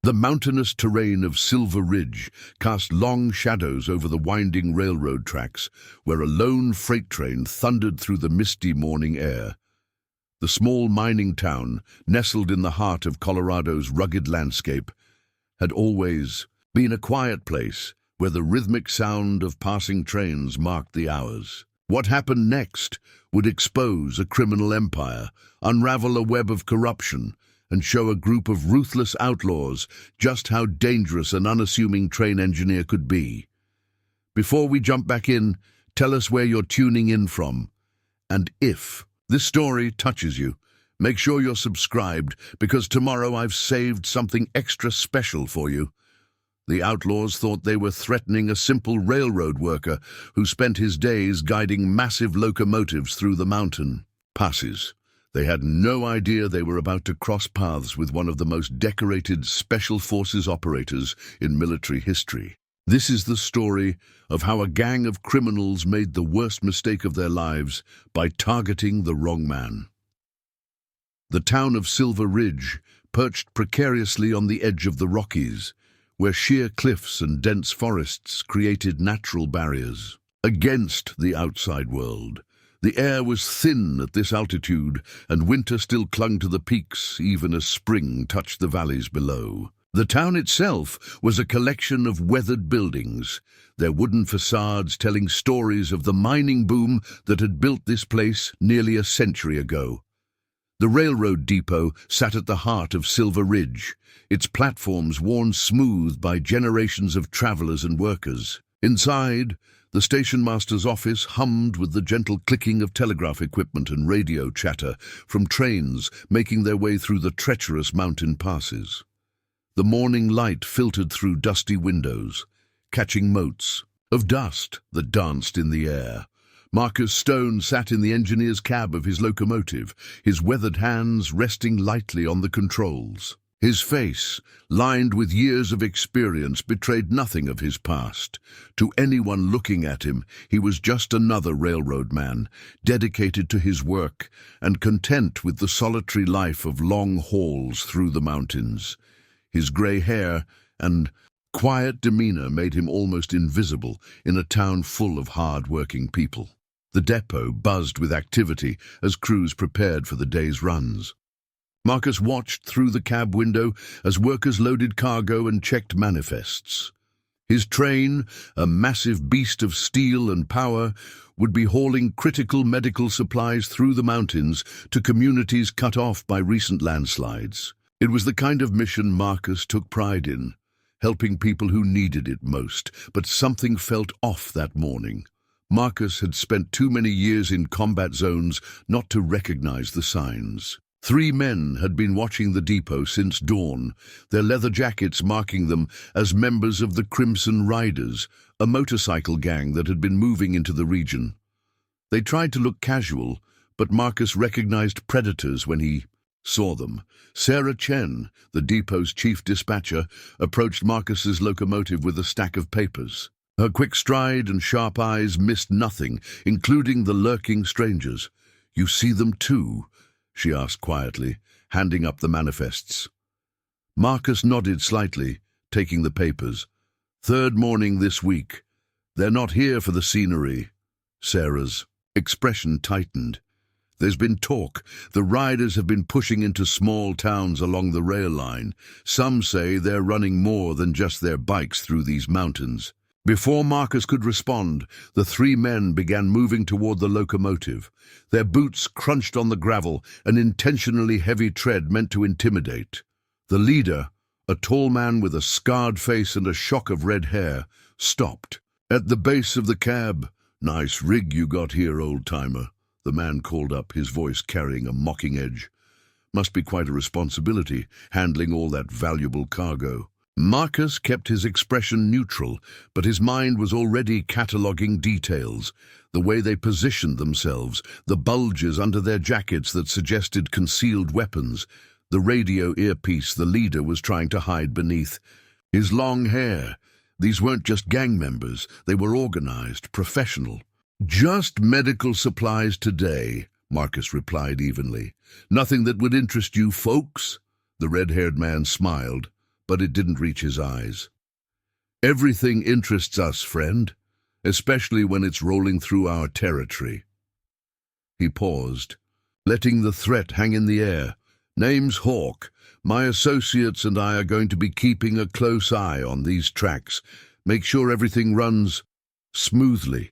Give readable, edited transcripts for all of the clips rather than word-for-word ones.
The mountainous terrain of Silver Ridge cast long shadows over the winding railroad tracks, where a lone freight train thundered through the misty morning air. The small mining town, nestled in the heart of Colorado's rugged landscape, had always been a quiet place where the rhythmic sound of passing trains marked the hours. What happened next would expose a criminal empire, unravel a web of corruption, and show a group of ruthless outlaws just how dangerous an unassuming train engineer could be. Before we jump back in, tell us where you're tuning in from. And if this story touches you, make sure you're subscribed, because tomorrow I've saved something extra special for you. The outlaws thought they were threatening a simple railroad worker who spent his days guiding massive locomotives through the mountain passes. They had no idea they were about to cross paths with one of the most decorated special forces operators in military history. This is the story of how a gang of criminals made the worst mistake of their lives by targeting the wrong man. The town of Silver Ridge perched precariously on the edge of the Rockies, where sheer cliffs and dense forests created natural barriers against the outside world. The air was thin at this altitude, and winter still clung to the peaks even as spring touched the valleys below. The town itself was a collection of weathered buildings, their wooden facades telling stories of the mining boom that had built this place nearly a century ago. The railroad depot sat at the heart of Silver Ridge, its platforms worn smooth by generations of travelers and workers. Inside, the station master's office hummed with the gentle clicking of telegraph equipment and radio chatter from trains making their way through the treacherous mountain passes. The morning light filtered through dusty windows, catching motes of dust that danced in the air. Marcus Stone sat in the engineer's cab of his locomotive, his weathered hands resting lightly on the controls. His face, lined with years of experience, betrayed nothing of his past. To anyone looking at him, he was just another railroad man, dedicated to his work and content with the solitary life of long hauls through the mountains. His grey hair and quiet demeanor made him almost invisible in a town full of hard-working people. The depot buzzed with activity as crews prepared for the day's runs. Marcus watched through the cab window as workers loaded cargo and checked manifests. His train, a massive beast of steel and power, would be hauling critical medical supplies through the mountains to communities cut off by recent landslides. It was the kind of mission Marcus took pride in, helping people who needed it most, but something felt off that morning. Marcus had spent too many years in combat zones not to recognize the signs. 3 men had been watching the depot since dawn, their leather jackets marking them as members of the Crimson Riders, a motorcycle gang that had been moving into the region. They tried to look casual, but Marcus recognized predators when he saw them. Sarah Chen, the depot's chief dispatcher, approached Marcus's locomotive with a stack of papers. Her quick stride and sharp eyes missed nothing, including the lurking strangers. "You see them too?" she asked quietly, handing up the manifests. Marcus nodded slightly, taking the papers. "3rd morning this week. They're not here for the scenery." Sarah's expression tightened. "There's been talk. The riders have been pushing into small towns along the rail line. Some say they're running more than just their bikes through these mountains." Before Marcus could respond, the 3 men began moving toward the locomotive. Their boots crunched on the gravel, an intentionally heavy tread meant to intimidate. The leader, a tall man with a scarred face and a shock of red hair, stopped. At the base of the cab, "Nice rig you got here, old-timer," the man called up, his voice carrying a mocking edge. "Must be quite a responsibility, handling all that valuable cargo." Marcus kept his expression neutral, but his mind was already cataloguing details. The way they positioned themselves, the bulges under their jackets that suggested concealed weapons, the radio earpiece the leader was trying to hide beneath. His long hair. These weren't just gang members, they were organized, professional. "Just medical supplies today," Marcus replied evenly. "Nothing that would interest you folks?" The red-haired man smiled, but it didn't reach his eyes. "Everything interests us, friend, especially when it's rolling through our territory." He paused, letting the threat hang in the air. "Name's Hawk. My associates and I are going to be keeping a close eye on these tracks. Make sure everything runs smoothly."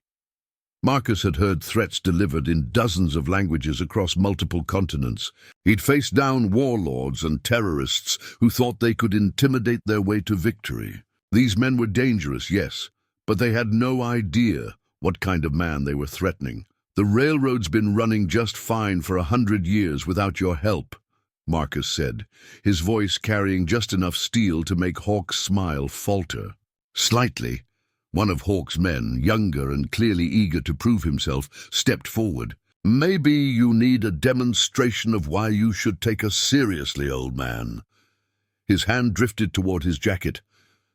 Marcus had heard threats delivered in dozens of languages across multiple continents. He'd faced down warlords and terrorists who thought they could intimidate their way to victory. These men were dangerous, yes, but they had no idea what kind of man they were threatening. "The railroad's been running just fine for 100 years without your help," Marcus said, his voice carrying just enough steel to make Hawk's smile falter. Slightly, one of Hawk's men, younger and clearly eager to prove himself, stepped forward. "Maybe you need a demonstration of why you should take us seriously, old man." His hand drifted toward his jacket.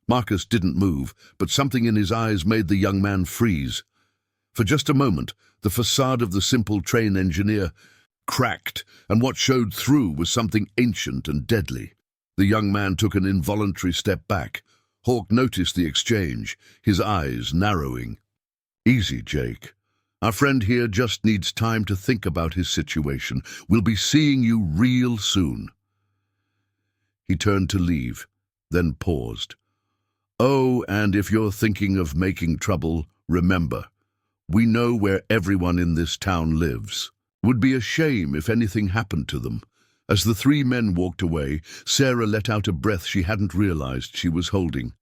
Marcus didn't move, but something in his eyes made the young man freeze. For just a moment, the facade of the simple train engineer cracked, and what showed through was something ancient and deadly. The young man took an involuntary step back. Hawk noticed the exchange, his eyes narrowing. "Easy, Jake. Our friend here just needs time to think about his situation. We'll be seeing you real soon." He turned to leave, then paused. "Oh, and if you're thinking of making trouble, remember, we know where everyone in this town lives. Would be a shame if anything happened to them." As the three men walked away, Sarah let out a breath she hadn't realized she was holding.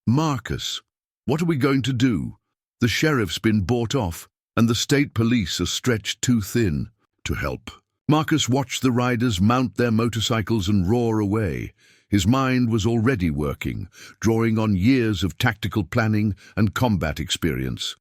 "Marcus, what are we going to do? The sheriff's been bought off, and the state police are stretched too thin to help." Marcus watched the riders mount their motorcycles and roar away. His mind was already working, drawing on years of tactical planning and combat experience.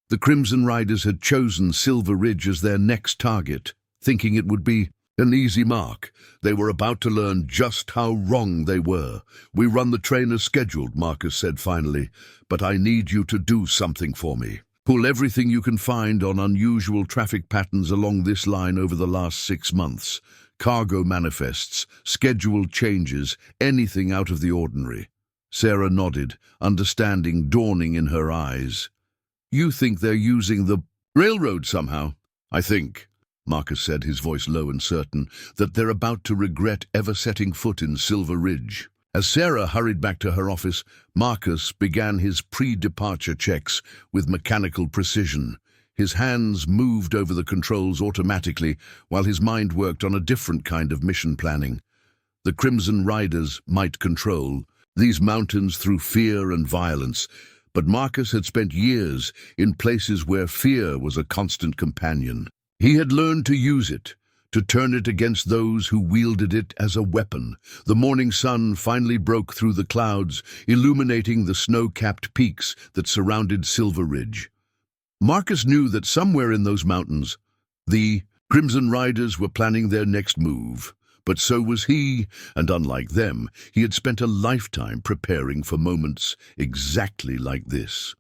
The Crimson Riders had chosen Silver Ridge as their next target, thinking it would be an easy mark. They were about to learn just how wrong they were. "We run the train as scheduled," Marcus said finally, "but I need you to do something for me. Pull everything you can find on unusual traffic patterns along this line over the last 6 months. Cargo manifests, scheduled changes, anything out of the ordinary." Sarah nodded, understanding dawning in her eyes. "You think they're using the railroad somehow?" "I think," Marcus said, his voice low and certain, "that they're about to regret ever setting foot in Silver Ridge." As Sarah hurried back to her office, Marcus began his pre-departure checks with mechanical precision. His hands moved over the controls automatically, while his mind worked on a different kind of mission planning. The Crimson Riders might control these mountains through fear and violence, but Marcus had spent years in places where fear was a constant companion. He had learned to use it, to turn it against those who wielded it as a weapon. The morning sun finally broke through the clouds, illuminating the snow-capped peaks that surrounded Silver Ridge. Marcus knew that somewhere in those mountains, the Crimson Riders were planning their next move. But so was he, and unlike them, he had spent a lifetime preparing for moments exactly like this.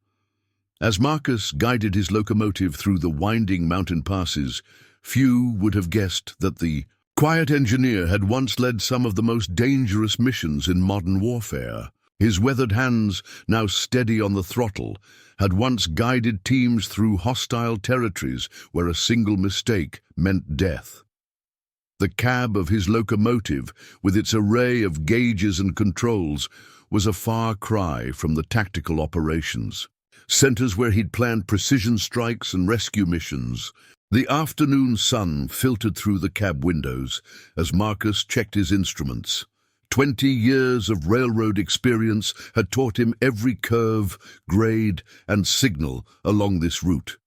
As Marcus guided his locomotive through the winding mountain passes, few would have guessed that the quiet engineer had once led some of the most dangerous missions in modern warfare. His weathered hands, now steady on the throttle, had once guided teams through hostile territories where a single mistake meant death. The cab of his locomotive, with its array of gauges and controls, was a far cry from the tactical operations, centers where he'd planned precision strikes and rescue missions. The afternoon sun filtered through the cab windows as Marcus checked his instruments. 20 years of railroad experience had taught him every curve, grade, and signal along this route.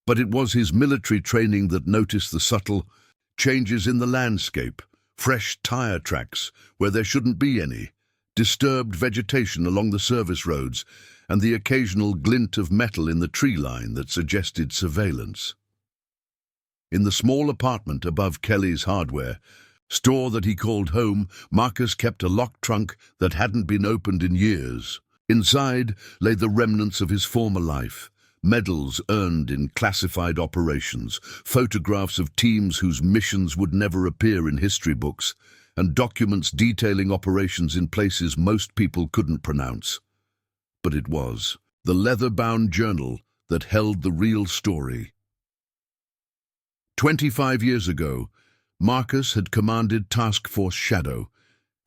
But it was his military training that noticed the subtle changes in the landscape, fresh tire tracks where there shouldn't be any, disturbed vegetation along the service roads, and the occasional glint of metal in the tree line that suggested surveillance. In the small apartment above Kelly's hardware store that he called home, Marcus kept a locked trunk that hadn't been opened in years. Inside lay the remnants of his former life, medals earned in classified operations, photographs of teams whose missions would never appear in history books, and documents detailing operations in places most people couldn't pronounce. But it was the leather-bound journal that held the real story. 25 years ago, Marcus had commanded Task Force Shadow,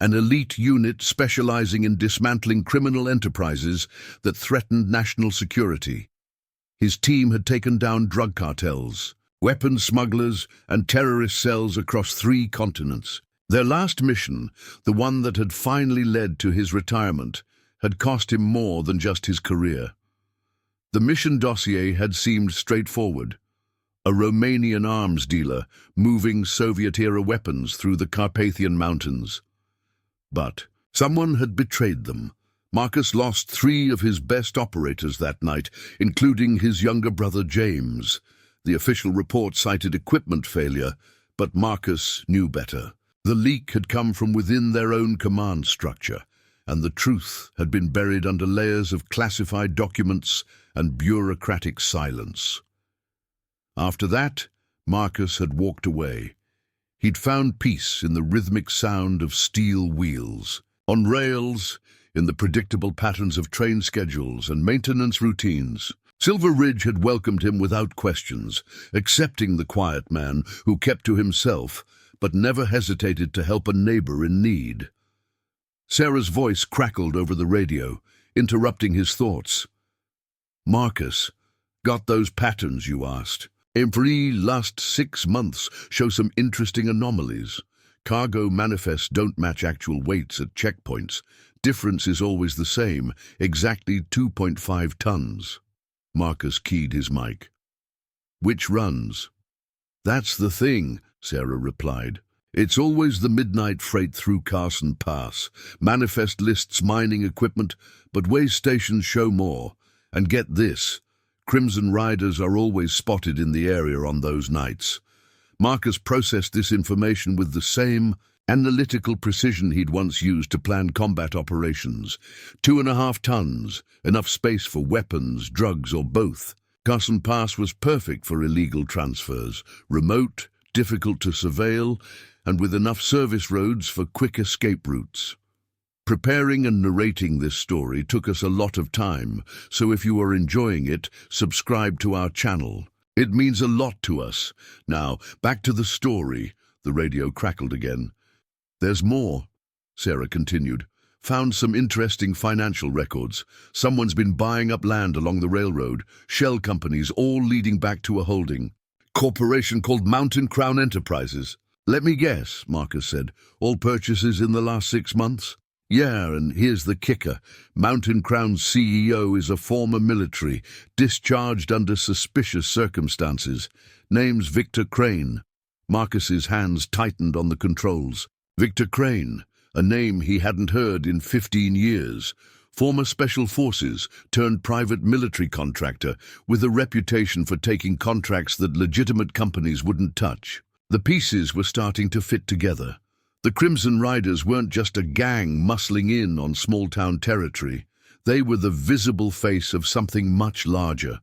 an elite unit specializing in dismantling criminal enterprises that threatened national security. His team had taken down drug cartels, weapons smugglers, and terrorist cells across 3 continents. Their last mission, the one that had finally led to his retirement, had cost him more than just his career. The mission dossier had seemed straightforward. A Romanian arms dealer moving Soviet-era weapons through the Carpathian Mountains. But someone had betrayed them. Marcus lost 3 of his best operators that night, including his younger brother James. The official report cited equipment failure, but Marcus knew better. The leak had come from within their own command structure, and the truth had been buried under layers of classified documents and bureaucratic silence. After that, Marcus had walked away. He'd found peace in the rhythmic sound of steel wheels, on rails, in the predictable patterns of train schedules and maintenance routines. Silver Ridge had welcomed him without questions, accepting the quiet man who kept to himself, but never hesitated to help a neighbor in need. Sarah's voice crackled over the radio, interrupting his thoughts. "Marcus, got those patterns you asked? Every last 6 months show some interesting anomalies. Cargo manifests don't match actual weights at checkpoints. Difference is always the same, exactly 2.5 tons. Marcus keyed his mic. "Which runs?" "That's the thing," Sarah replied. "It's always the midnight freight through Carson Pass. Manifest lists mining equipment, but way stations show more. And get this, Crimson Riders are always spotted in the area on those nights." Marcus processed this information with the same analytical precision he'd once used to plan combat operations. 2.5 tons, enough space for weapons, drugs, or both. Carson Pass was perfect for illegal transfers, remote, difficult to surveil, and with enough service roads for quick escape routes. Preparing and narrating this story took us a lot of time, so if you are enjoying it, subscribe to our channel. It means a lot to us. Now, back to the story. The radio crackled again. "There's more," Sarah continued. "Found some interesting financial records. Someone's been buying up land along the railroad, shell companies all leading back to a holding corporation called Mountain Crown Enterprises. Let me guess," Marcus said. "All purchases in the last 6 months?" "Yeah, and here's the kicker. Mountain Crown's CEO is a former military, discharged under suspicious circumstances. Name's Victor Crane." Marcus's hands tightened on the controls. Victor Crane, a name he hadn't heard in 15 years. Former Special Forces turned private military contractor with a reputation for taking contracts that legitimate companies wouldn't touch. The pieces were starting to fit together. The Crimson Riders weren't just a gang muscling in on small-town territory. They were the visible face of something much larger.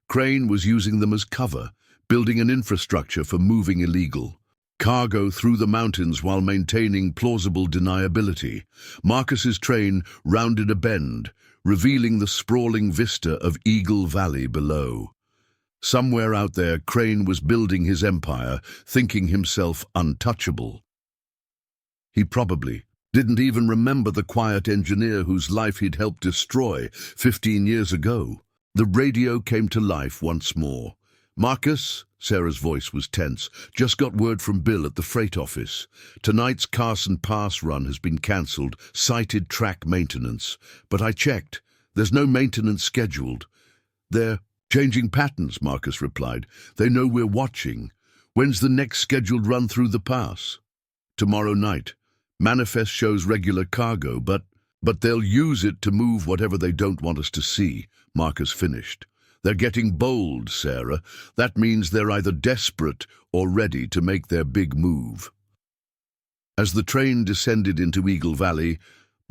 Crane was using them as cover, building an infrastructure for moving illegal cargo through the mountains while maintaining plausible deniability. Marcus's train rounded a bend, revealing the sprawling vista of Eagle Valley below. Somewhere out there, Crane was building his empire, thinking himself untouchable. He probably didn't even remember the quiet engineer whose life he'd helped destroy 15 years ago. The radio came to life once more. "Marcus," Sarah's voice was tense, "just got word from Bill at the freight office. Tonight's Carson Pass run has been cancelled, cited track maintenance. But I checked. There's no maintenance scheduled." "They're changing patterns," Marcus replied. "They know we're watching. When's the next scheduled run through the pass?" "Tomorrow night. Manifest shows regular cargo, but they'll use it to move whatever they don't want us to see," Marcus finished. "They're getting bold, Sarah. That means they're either desperate or ready to make their big move." As the train descended into Eagle Valley,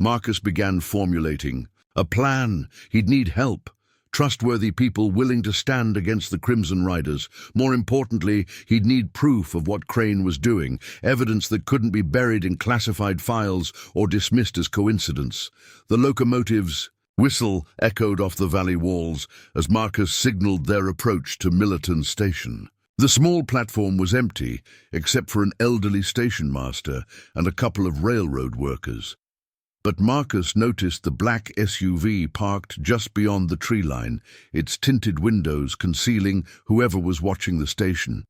Marcus began formulating a plan. He'd need help. trustworthy people willing to stand against the Crimson Riders. More importantly, he'd need proof of what Crane was doing, evidence that couldn't be buried in classified files or dismissed as coincidence. The locomotive's whistle echoed off the valley walls as Marcus signaled their approach to Millerton Station. The small platform was empty, except for an elderly station master and a couple of railroad workers. But Marcus noticed the black SUV parked just beyond the tree line, its tinted windows concealing whoever was watching the station.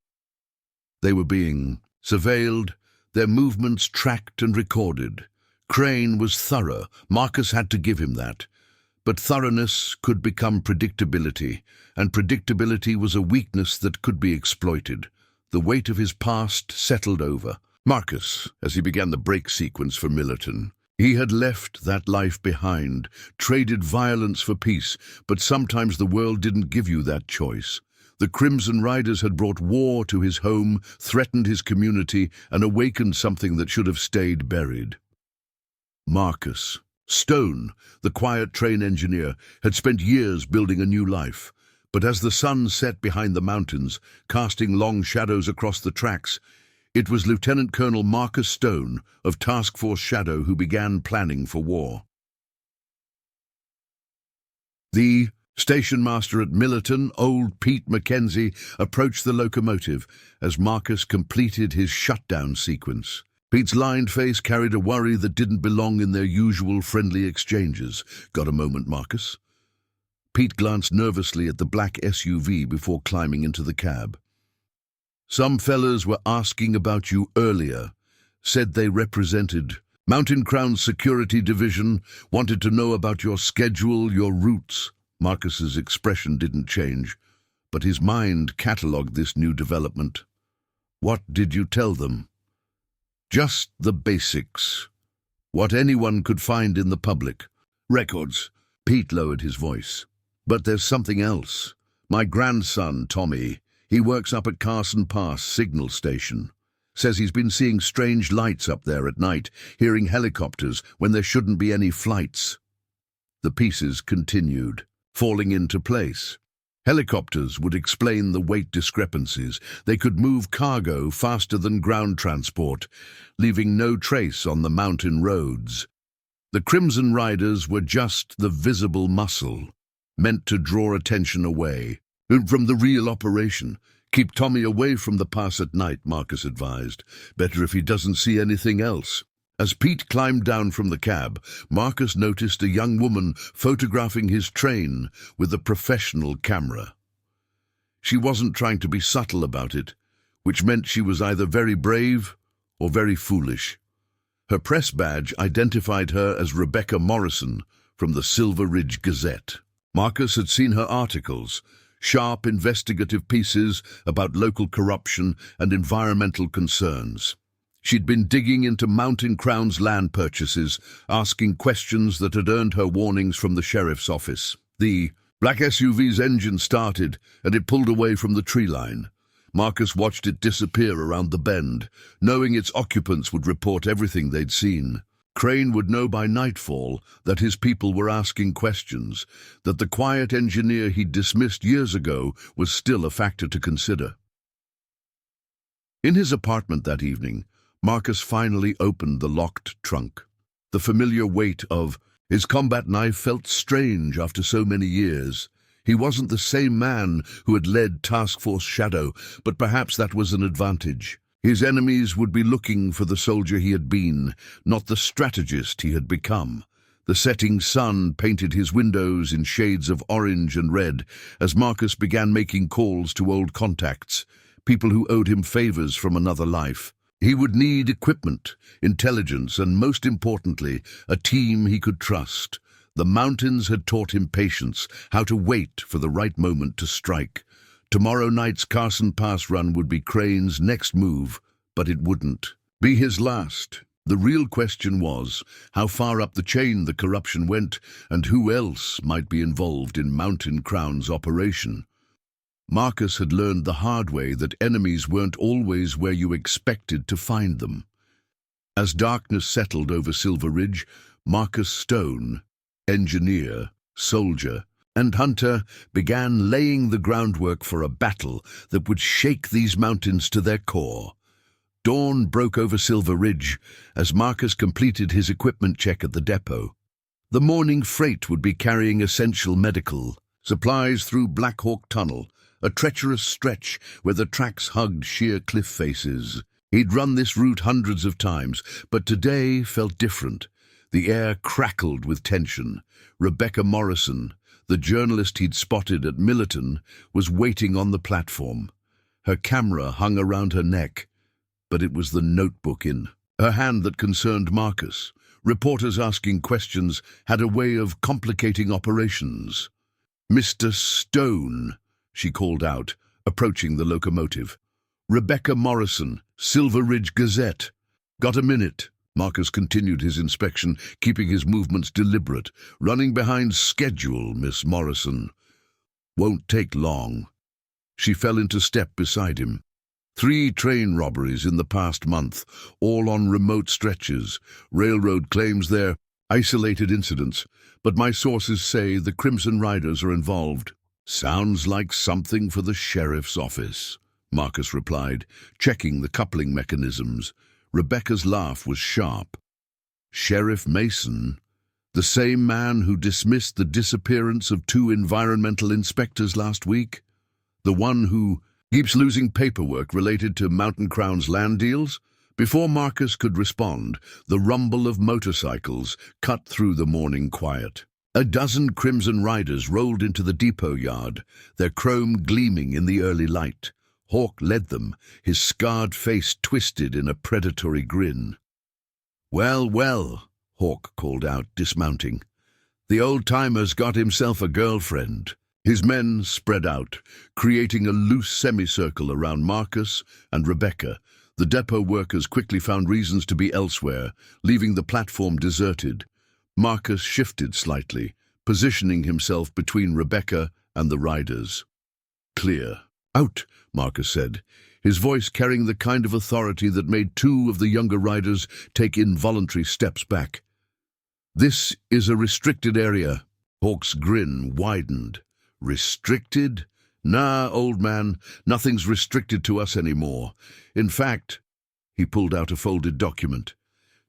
They were being surveilled, their movements tracked and recorded. Crane was thorough, Marcus had to give him that. But thoroughness could become predictability, and predictability was a weakness that could be exploited. The weight of his past settled over Marcus as he began the break sequence for Millerton. He had left that life behind, traded violence for peace, but sometimes the world didn't give you that choice. The Crimson Riders had brought war to his home, threatened his community, and awakened something that should have stayed buried. Marcus Stone, the quiet train engineer, had spent years building a new life. But as the sun set behind the mountains, casting long shadows across the tracks, it was Lieutenant Colonel Marcus Stone of Task Force Shadow who began planning for war. The station master at Millerton, old Pete Mackenzie, approached the locomotive as Marcus completed his shutdown sequence. Pete's lined face carried a worry that didn't belong in their usual friendly exchanges. "Got a moment, Marcus?" Pete glanced nervously at the black SUV before climbing into the cab. "Some fellas were asking about you earlier. Said they represented Mountain Crown's security division, wanted to know about your schedule, your routes." Marcus's expression didn't change, but his mind catalogued this new development. "What did you tell them?" "Just the basics. What anyone could find in the public. Records." Pete lowered his voice. "But there's something else. My grandson, Tommy, he works up at Carson Pass Signal Station. Says he's been seeing strange lights up there at night, hearing helicopters when there shouldn't be any flights." The pieces continued, falling into place. Helicopters would explain the weight discrepancies. They could move cargo faster than ground transport, leaving no trace on the mountain roads. The Crimson Riders were just the visible muscle, meant to draw attention away from the real operation. "Keep Tommy away from the pass at night," Marcus advised. "Better if he doesn't see anything else." As Pete climbed down from the cab, Marcus noticed a young woman photographing his train with a professional camera. She wasn't trying to be subtle about it, which meant she was either very brave or very foolish. Her press badge identified her as Rebecca Morrison from the Silver Ridge Gazette. Marcus had seen her articles, sharp investigative pieces about local corruption and environmental concerns. She'd been digging into Mountain Crown's land purchases, asking questions that had earned her warnings from the sheriff's office. The black SUV's engine started, and it pulled away from the tree line. Marcus watched it disappear around the bend, knowing its occupants would report everything they'd seen. Crane would know by nightfall that his people were asking questions, that the quiet engineer he'd dismissed years ago was still a factor to consider. In his apartment that evening, Marcus finally opened the locked trunk. The familiar weight of his combat knife felt strange after so many years. He wasn't the same man who had led Task Force Shadow, but perhaps that was an advantage. His enemies would be looking for the soldier he had been, not the strategist he had become. The setting sun painted his windows in shades of orange and red as Marcus began making calls to old contacts, people who owed him favors from another life. He would need equipment, intelligence, and most importantly, a team he could trust. The mountains had taught him patience, how to wait for the right moment to strike. Tomorrow night's Carson Pass run would be Crane's next move, but it wouldn't be his last. The real question was how far up the chain the corruption went and who else might be involved in Mountain Crown's operation. Marcus had learned the hard way that enemies weren't always where you expected to find them. As darkness settled over Silver Ridge, Marcus Stone, engineer, soldier, and Hunter began laying the groundwork for a battle that would shake these mountains to their core. Dawn broke over Silver Ridge as Marcus completed his equipment check at the depot. The morning freight would be carrying essential medical supplies through Black Hawk Tunnel, a treacherous stretch where the tracks hugged sheer cliff faces. He'd run this route hundreds of times, but today felt different. The air crackled with tension. Rebecca Morrison, the journalist he'd spotted at Millerton, was waiting on the platform. Her camera hung around her neck, but it was the notebook in her hand that concerned Marcus. Reporters asking questions had a way of complicating operations. "Mr. Stone," she called out, approaching the locomotive. "Rebecca Morrison, Silver Ridge Gazette. Got a minute?" Marcus continued his inspection, keeping his movements deliberate. "Running behind schedule, Miss Morrison." "Won't take long." She fell into step beside him. 3 train robberies in the past month, all on remote stretches. Railroad claims they're isolated incidents, but my sources say the Crimson Riders are involved. "Sounds like something for the sheriff's office," Marcus replied, checking the coupling mechanisms. Rebecca's laugh was sharp. "Sheriff Mason, the same man who dismissed the disappearance of 2 environmental inspectors last week? The one who keeps losing paperwork related to Mountain Crown's land deals?" Before Marcus could respond, the rumble of motorcycles cut through the morning quiet. A dozen Crimson Riders rolled into the depot yard, their chrome gleaming in the early light. Hawk led them, his scarred face twisted in a predatory grin. "Well, well," Hawk called out, dismounting. "The old-timer's got himself a girlfriend." His men spread out, creating a loose semicircle around Marcus and Rebecca. The depot workers quickly found reasons to be elsewhere, leaving the platform deserted. Marcus shifted slightly, positioning himself between Rebecca and the riders. "Clear. Out," Marcus said, his voice carrying the kind of authority that made 2 of the younger riders take involuntary steps back. "This is a restricted area." Hawk's grin widened. "Restricted? Nah, old man, nothing's restricted to us anymore. In fact," he pulled out a folded document,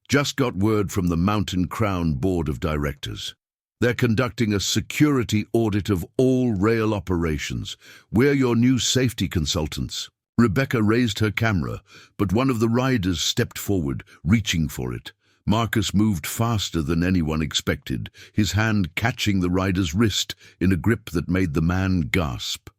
"just got word from the Mountain Crown Board of Directors. They're conducting a security audit of all rail operations. We're your new safety consultants." Rebecca raised her camera, but one of the riders stepped forward, reaching for it. Marcus moved faster than anyone expected, his hand catching the rider's wrist in a grip that made the man gasp.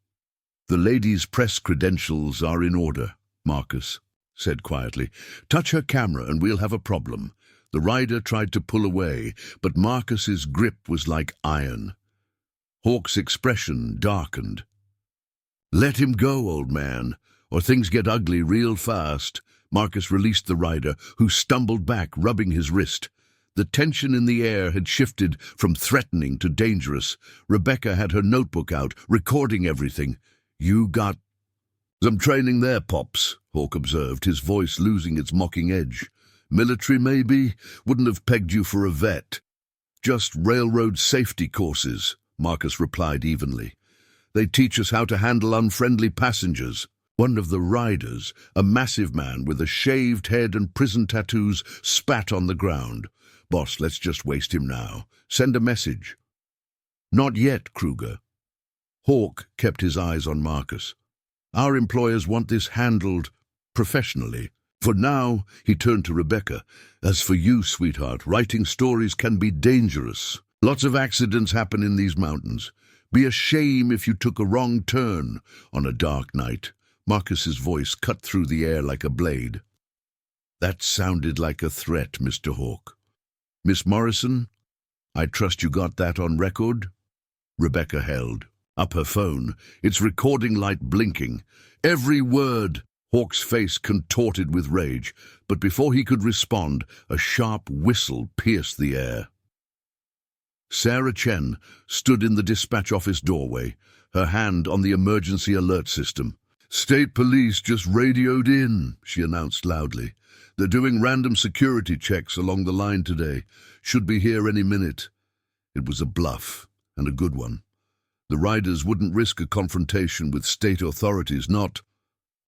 "The lady's press credentials are in order," Marcus said quietly. "Touch her camera and we'll have a problem." The rider tried to pull away, but Marcus's grip was like iron. Hawk's expression darkened. "Let him go, old man, or things get ugly real fast." Marcus released the rider, who stumbled back, rubbing his wrist. The tension in the air had shifted from threatening to dangerous. Rebecca had her notebook out, recording everything. "You got some training there, Pops," Hawk observed, his voice losing its mocking edge. "Military, maybe? Wouldn't have pegged you for a vet." "Just railroad safety courses," Marcus replied evenly. "They teach us how to handle unfriendly passengers." One of the riders, a massive man with a shaved head and prison tattoos, spat on the ground. "Boss, let's just waste him now. Send a message." "Not yet, Kruger." Hawk kept his eyes on Marcus. "Our employers want this handled professionally. For now," he turned to Rebecca, "as for you, sweetheart, writing stories can be dangerous. Lots of accidents happen in these mountains. Be a shame if you took a wrong turn on a dark night." Marcus's voice cut through the air like a blade. "That sounded like a threat, Mr. Hawk. Miss Morrison, I trust you got that on record?" Rebecca held up her phone, its recording light blinking. "Every word!" Hawk's face contorted with rage, but before he could respond, a sharp whistle pierced the air. Sarah Chen stood in the dispatch office doorway, her hand on the emergency alert system. "State police just radioed in," she announced loudly. "They're doing random security checks along the line today. Should be here any minute." It was a bluff, and a good one. The riders wouldn't risk a confrontation with state authorities, not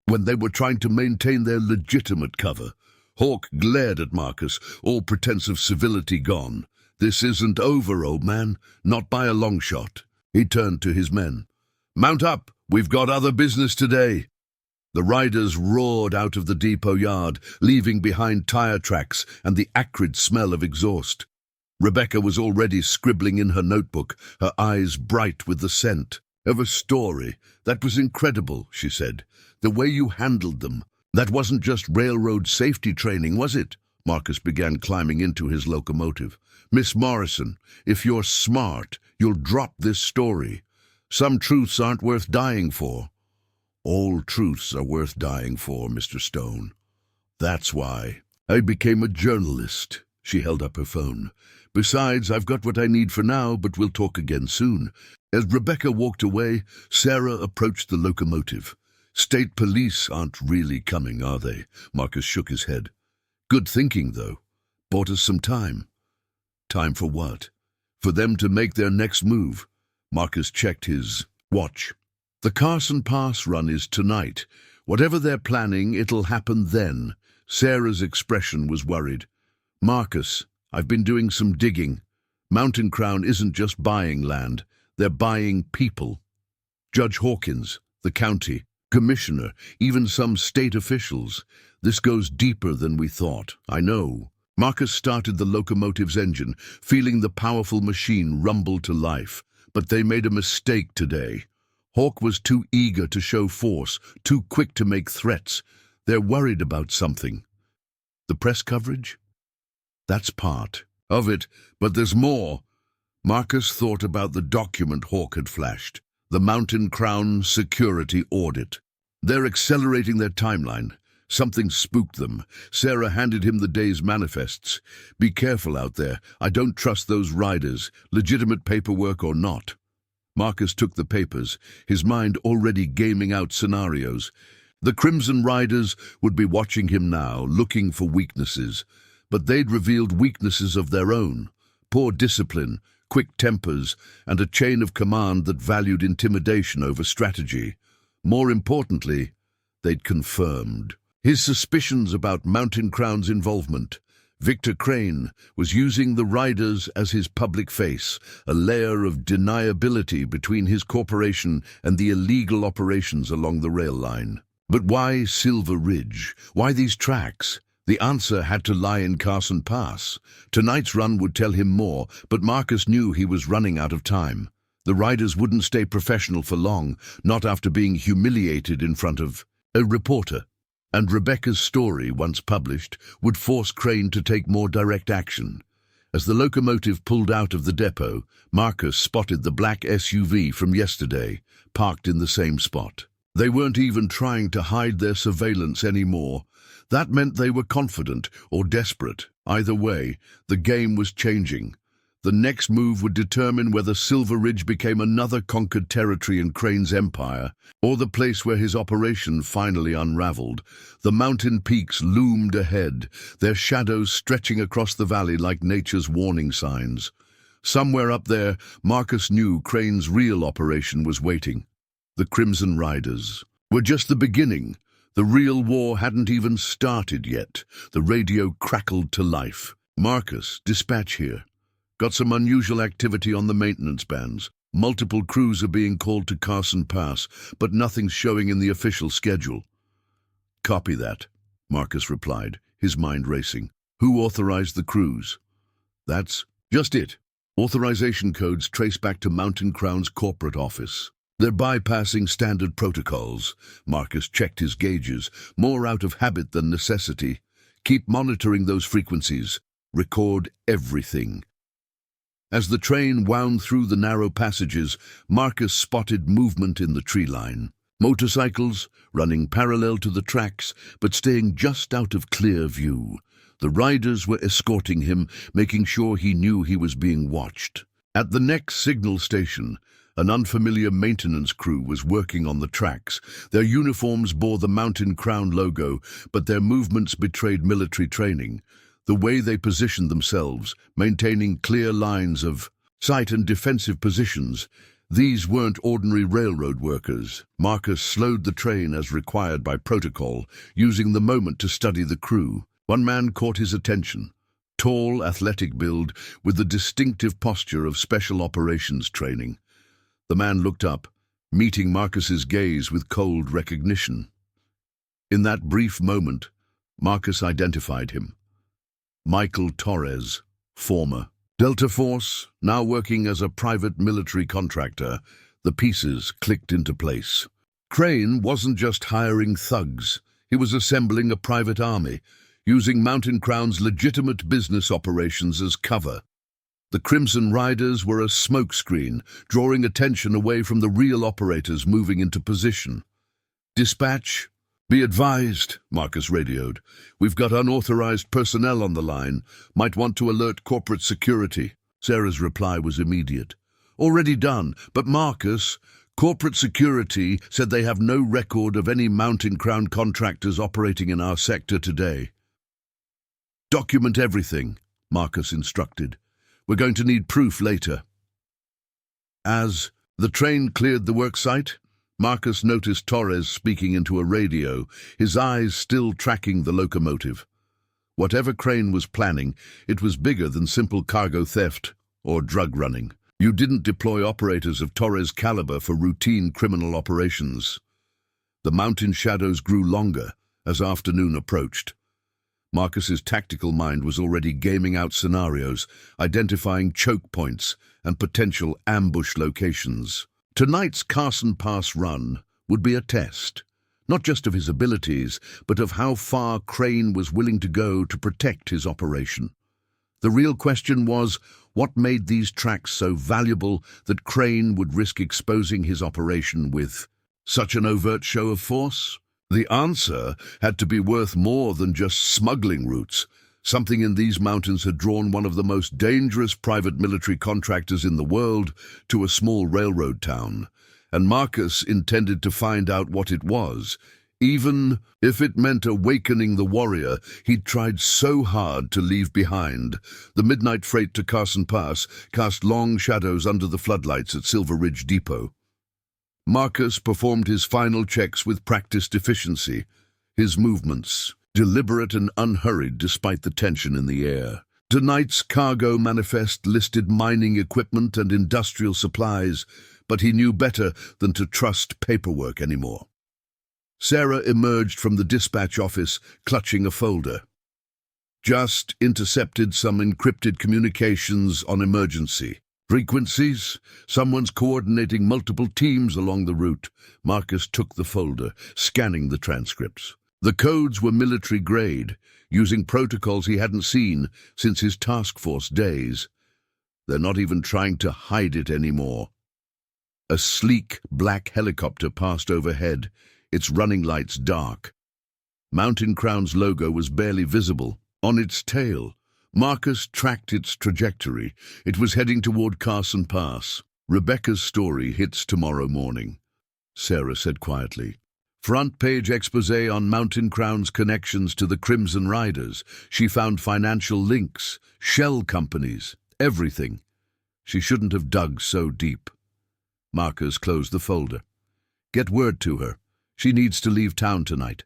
when they were trying to maintain their legitimate cover. Hawk glared at Marcus, all pretense of civility gone. "This isn't over, old man. Not by a long shot." He turned to his men. "Mount up. We've got other business today." The riders roared out of the depot yard, leaving behind tire tracks and the acrid smell of exhaust. Rebecca was already scribbling in her notebook, her eyes bright with the scent of a story. "That was incredible," she said. "The way you handled them. That wasn't just railroad safety training, was it?" Marcus began climbing into his locomotive. "Miss Morrison, if you're smart, you'll drop this story. Some truths aren't worth dying for." "All truths are worth dying for, Mr. Stone. That's why I became a journalist." She held up her phone. "Besides, I've got what I need for now, but we'll talk again soon." As Rebecca walked away, Sarah approached the locomotive. "State police aren't really coming, are they?" Marcus shook his head. "Good thinking, though. Bought us some time." "Time for what?" "For them to make their next move." Marcus checked his watch. "The Carson Pass run is tonight. Whatever they're planning, it'll happen then." Sarah's expression was worried. "Marcus, I've been doing some digging. Mountain Crown isn't just buying land. They're buying people. Judge Hawkins, the county, commissioner, even some state officials. This goes deeper than we thought." "I know." Marcus started the locomotive's engine, feeling the powerful machine rumble to life. "But they made a mistake today. Hawk was too eager to show force, too quick to make threats. They're worried about something." "The press coverage?" "That's part of it, but there's more." Marcus thought about the document Hawk had flashed, the Mountain Crown security audit. "They're accelerating their timeline. Something spooked them." Sarah handed him the day's manifests. "Be careful out there. I don't trust those riders, legitimate paperwork or not." Marcus took the papers, his mind already gaming out scenarios. The Crimson Riders would be watching him now, looking for weaknesses. But they'd revealed weaknesses of their own: poor discipline, quick tempers, and a chain of command that valued intimidation over strategy. More importantly, they'd confirmed his suspicions about Mountain Crown's involvement. Victor Crane was using the riders as his public face, a layer of deniability between his corporation and the illegal operations along the rail line. But why Silver Ridge? Why these tracks? The answer had to lie in Carson Pass. Tonight's run would tell him more, but Marcus knew he was running out of time. The riders wouldn't stay professional for long, not after being humiliated in front of a reporter. And Rebecca's story, once published, would force Crane to take more direct action. As the locomotive pulled out of the depot, Marcus spotted the black SUV from yesterday, parked in the same spot. They weren't even trying to hide their surveillance anymore. That meant they were confident or desperate. Either way, the game was changing. The next move would determine whether Silver Ridge became another conquered territory in Crane's empire, or the place where his operation finally unraveled. The mountain peaks loomed ahead, their shadows stretching across the valley like nature's warning signs. Somewhere up there, Marcus knew Crane's real operation was waiting. The Crimson Riders were just the beginning. The real war hadn't even started yet. The radio crackled to life. "Marcus, dispatch here. Got some unusual activity on the maintenance bands. Multiple crews are being called to Carson Pass, but nothing's showing in the official schedule." "Copy that," Marcus replied, his mind racing. "Who authorized the crews?" "That's just it. Authorization codes trace back to Mountain Crown's corporate office. They're bypassing standard protocols." Marcus checked his gauges, more out of habit than necessity. "Keep monitoring those frequencies. Record everything." As the train wound through the narrow passages, Marcus spotted movement in the tree line. Motorcycles running parallel to the tracks, but staying just out of clear view. The riders were escorting him, making sure he knew he was being watched. At the next signal station, an unfamiliar maintenance crew was working on the tracks. Their uniforms bore the Mountain Crown logo, but their movements betrayed military training. The way they positioned themselves, maintaining clear lines of sight and defensive positions, These weren't ordinary railroad workers. Marcus slowed the train as required by protocol, using the moment to study the crew. One man caught his attention. Tall, athletic build, with the distinctive posture of special operations training. The man looked up, meeting Marcus's gaze with cold recognition. In that brief moment, Marcus identified him. Michael Torres, former Delta Force, now working as a private military contractor. The pieces clicked into place. Crane wasn't just hiring thugs. He was assembling a private army, using Mountain Crown's legitimate business operations as cover. The Crimson Riders were a smokescreen, drawing attention away from the real operators moving into position. "Dispatch, be advised," Marcus radioed. "We've got unauthorized personnel on the line. Might want to alert corporate security." Sarah's reply was immediate. "Already done, but Marcus, corporate security said they have no record of any Mountain Crown contractors operating in our sector today." "Document everything," Marcus instructed. "We're going to need proof later." As the train cleared the worksite, Marcus noticed Torres speaking into a radio, his eyes still tracking the locomotive. Whatever Crane was planning, it was bigger than simple cargo theft or drug running. You didn't deploy operators of Torres' caliber for routine criminal operations. The mountain shadows grew longer as afternoon approached. Marcus's tactical mind was already gaming out scenarios, identifying choke points and potential ambush locations. Tonight's Carson Pass run would be a test, not just of his abilities, but of how far Crane was willing to go to protect his operation. The real question was, what made these tracks so valuable that Crane would risk exposing his operation with such an overt show of force? The answer had to be worth more than just smuggling routes. Something in these mountains had drawn one of the most dangerous private military contractors in the world to a small railroad town, and Marcus intended to find out what it was. Even if it meant awakening the warrior he'd tried so hard to leave behind. The midnight freight to Carson Pass cast long shadows under the floodlights at Silver Ridge Depot. Marcus performed his final checks with practiced efficiency, his movements deliberate and unhurried despite the tension in the air. Tonight's cargo manifest listed mining equipment and industrial supplies, but he knew better than to trust paperwork anymore. Sarah emerged from the dispatch office, clutching a folder. "Just intercepted some encrypted communications on emergency frequencies. Someone's coordinating multiple teams along the route." Marcus took the folder, scanning the transcripts. The codes were military grade, using protocols he hadn't seen since his task force days. They're not even trying to hide it anymore. A sleek black helicopter passed overhead, its running lights dark. Mountain Crown's logo was barely visible. On its tail, Marcus tracked its trajectory. It was heading toward Carson Pass. "Rebecca's story hits tomorrow morning," Sarah said quietly. "Front-page exposé on Mountain Crown's connections to the Crimson Riders. She found financial links, shell companies, everything. She shouldn't have dug so deep." Marcus closed the folder. "Get word to her. She needs to leave town tonight."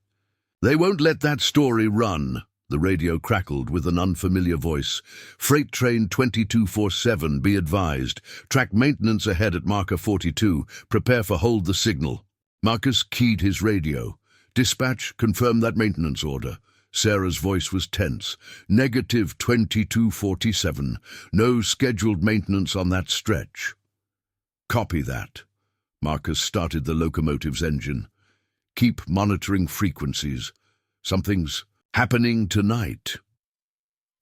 "They won't let that story run," the radio crackled with an unfamiliar voice. "Freight train 2247, be advised. Track maintenance ahead at marker 42. Prepare for hold the signal." Marcus keyed his radio. "Dispatch, confirm that maintenance order." Sarah's voice was tense. "Negative 2247. No scheduled maintenance on that stretch." "Copy that." Marcus started the locomotive's engine. "Keep monitoring frequencies. Something's happening tonight."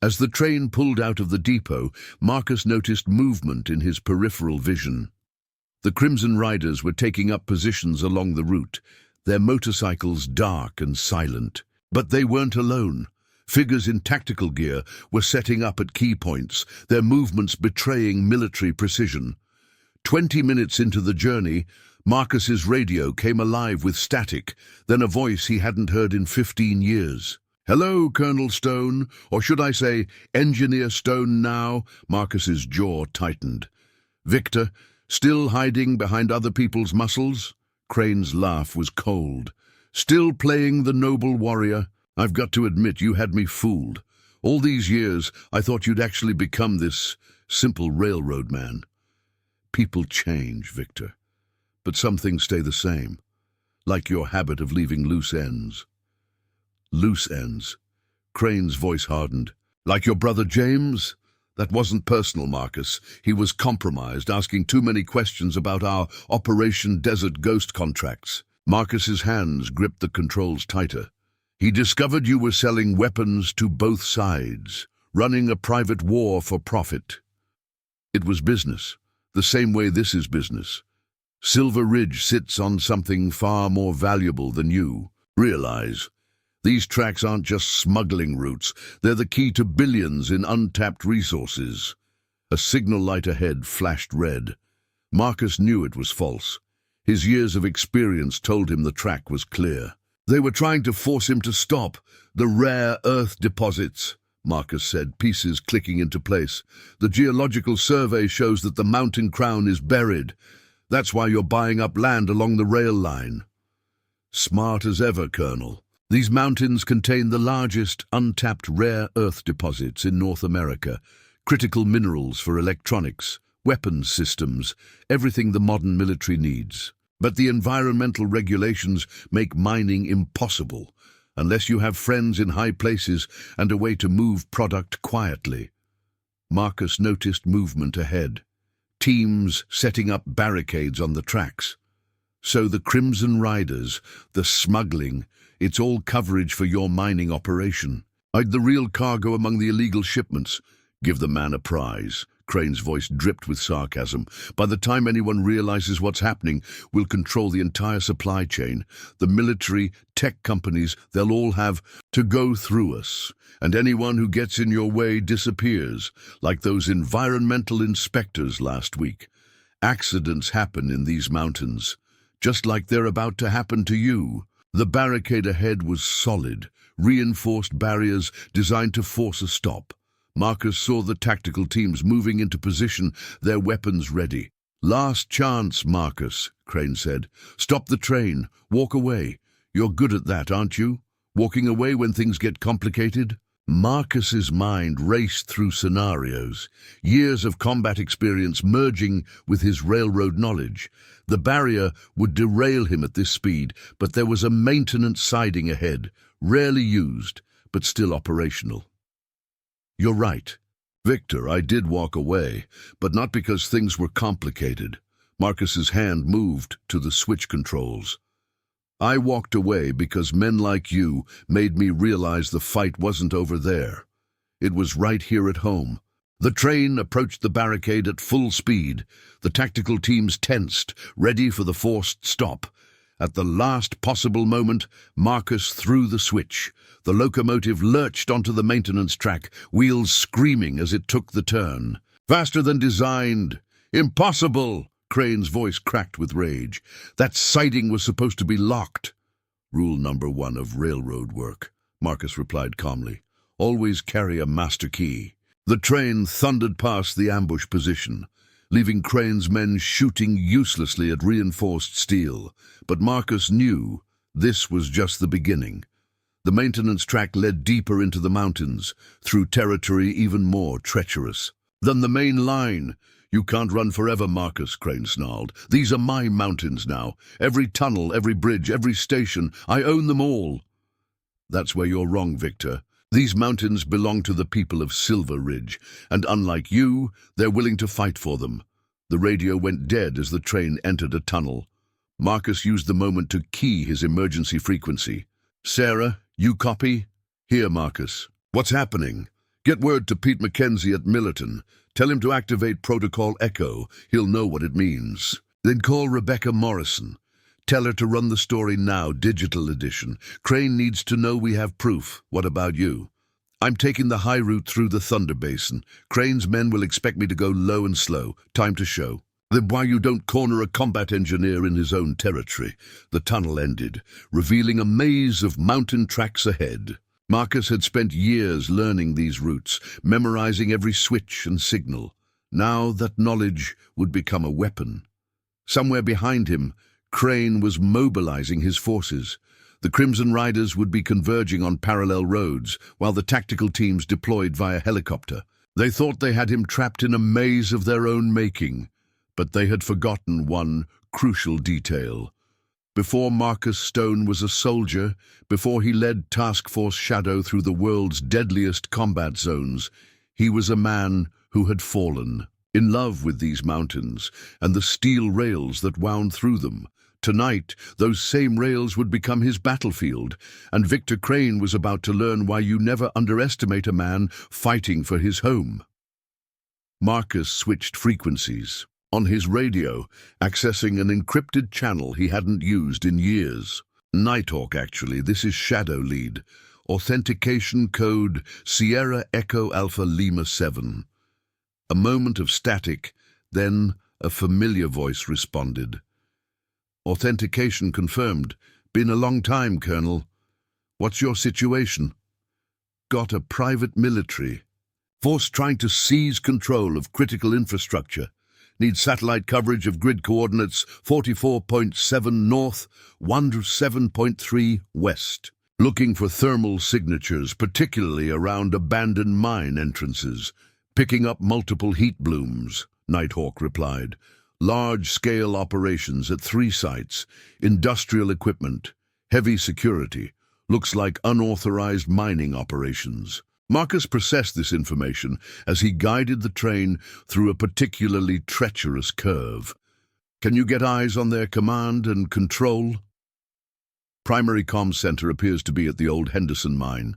As the train pulled out of the depot, Marcus noticed movement in his peripheral vision. The Crimson Riders were taking up positions along the route, their motorcycles dark and silent. But they weren't alone. Figures in tactical gear were setting up at key points, their movements betraying military precision. 20 minutes into the journey, Marcus's radio came alive with static, then a voice he hadn't heard in 15 years. "Hello, Colonel Stone, or should I say, Engineer Stone now?" Marcus's jaw tightened. "Victor, Still hiding behind other people's muscles? Crane's laugh was cold. Still playing the noble warrior? I've got to admit you had me fooled. All these years, I thought you'd actually become this simple railroad man. People change, Victor. But some things stay the same. Like your habit of leaving loose ends. Loose ends. Crane's voice hardened. Like your brother James? That wasn't personal, Marcus. He was compromised, asking too many questions about our Operation Desert Ghost contracts. Marcus's hands gripped the controls tighter. He discovered you were selling weapons to both sides, running a private war for profit. It was business, the same way this is business. Silver Ridge sits on something far more valuable than you. Realize, these tracks aren't just smuggling routes, they're the key to billions in untapped resources. A signal light ahead flashed red. Marcus knew it was false. His years of experience told him the track was clear. They were trying to force him to stop. The rare earth deposits, Marcus said, pieces clicking into place. The geological survey shows that the mountain crown is buried. That's why you're buying up land along the rail line. Smart as ever, Colonel. These mountains contain the largest untapped rare earth deposits in North America, critical minerals for electronics, weapons systems, everything the modern military needs. But the environmental regulations make mining impossible, unless you have friends in high places and a way to move product quietly. Marcus noticed movement ahead. Teams setting up barricades on the tracks. So the Crimson Riders, the smuggling, it's all coverage for your mining operation. Hide the real cargo among the illegal shipments. Give the man a prize. Crane's voice dripped with sarcasm. By the time anyone realizes what's happening, we'll control the entire supply chain. The military, tech companies, they'll all have to go through us. And anyone who gets in your way disappears, like those environmental inspectors last week. Accidents happen in these mountains, just like they're about to happen to you. The barricade ahead was solid, reinforced barriers designed to force a stop. Marcus saw the tactical teams moving into position, their weapons ready. Last chance, Marcus, Crane said. Stop the train. Walk away. You're good at that, aren't you? Walking away when things get complicated? Marcus's mind raced through scenarios, years of combat experience merging with his railroad knowledge. The barrier would derail him at this speed, but there was a maintenance siding ahead, rarely used, but still operational. You're right. Victor, I did walk away, but not because things were complicated. Marcus's hand moved to the switch controls. I walked away because men like you made me realize the fight wasn't over there. It was right here at home. The train approached the barricade at full speed. The tactical teams tensed, ready for the forced stop. At the last possible moment, Marcus threw the switch. The locomotive lurched onto the maintenance track, wheels screaming as it took the turn. Faster than designed. Impossible! Crane's voice cracked with rage. That siding was supposed to be locked. Rule number 1 of railroad work, Marcus replied calmly. Always carry a master key. The train thundered past the ambush position, leaving Crane's men shooting uselessly at reinforced steel. But Marcus knew this was just the beginning. The maintenance track led deeper into the mountains, through territory even more treacherous than the main line. You can't run forever, Marcus, Crane snarled. These are my mountains now. Every tunnel, every bridge, every station, I own them all. That's where you're wrong, Victor. These mountains belong to the people of Silver Ridge, and unlike you, they're willing to fight for them. The radio went dead as the train entered a tunnel. Marcus used the moment to key his emergency frequency. Sarah, you copy? Here, Marcus. What's happening? Get word to Pete McKenzie at Millerton. Tell him to activate Protocol Echo. He'll know what it means. Then call Rebecca Morrison. Tell her to run the story now, digital edition. Crane needs to know we have proof. What about you? I'm taking the high route through the Thunder Basin. Crane's men will expect me to go low and slow. Time to show. Then why you don't corner a combat engineer in his own territory? The tunnel ended, revealing a maze of mountain tracks ahead. Marcus had spent years learning these routes, memorizing every switch and signal. Now that knowledge would become a weapon. Somewhere behind him, Crane was mobilizing his forces. The Crimson Riders would be converging on parallel roads, while the tactical teams deployed via helicopter. They thought they had him trapped in a maze of their own making, but they had forgotten one crucial detail. Before Marcus Stone was a soldier, before he led Task Force Shadow through the world's deadliest combat zones, he was a man who had fallen, in love with these mountains and the steel rails that wound through them. Tonight, those same rails would become his battlefield, and Victor Crane was about to learn why you never underestimate a man fighting for his home. Marcus switched frequencies. On his radio, accessing an encrypted channel he hadn't used in years. Nighthawk, actually, this is Shadow Lead. Authentication code Sierra Echo Alpha Lima 7. A moment of static, then a familiar voice responded. Authentication confirmed. Been a long time, Colonel. What's your situation? Got a private military force trying to seize control of critical infrastructure. Need satellite coverage of grid coordinates 44.7 north, 17.3 west. Looking for thermal signatures, particularly around abandoned mine entrances. Picking up multiple heat blooms, Nighthawk replied. Large-scale operations at 3 sites. Industrial equipment. Heavy security. Looks like unauthorized mining operations. Marcus processed this information as he guided the train through a particularly treacherous curve. Can you get eyes on their command and control? Primary comms center appears to be at the old Henderson mine.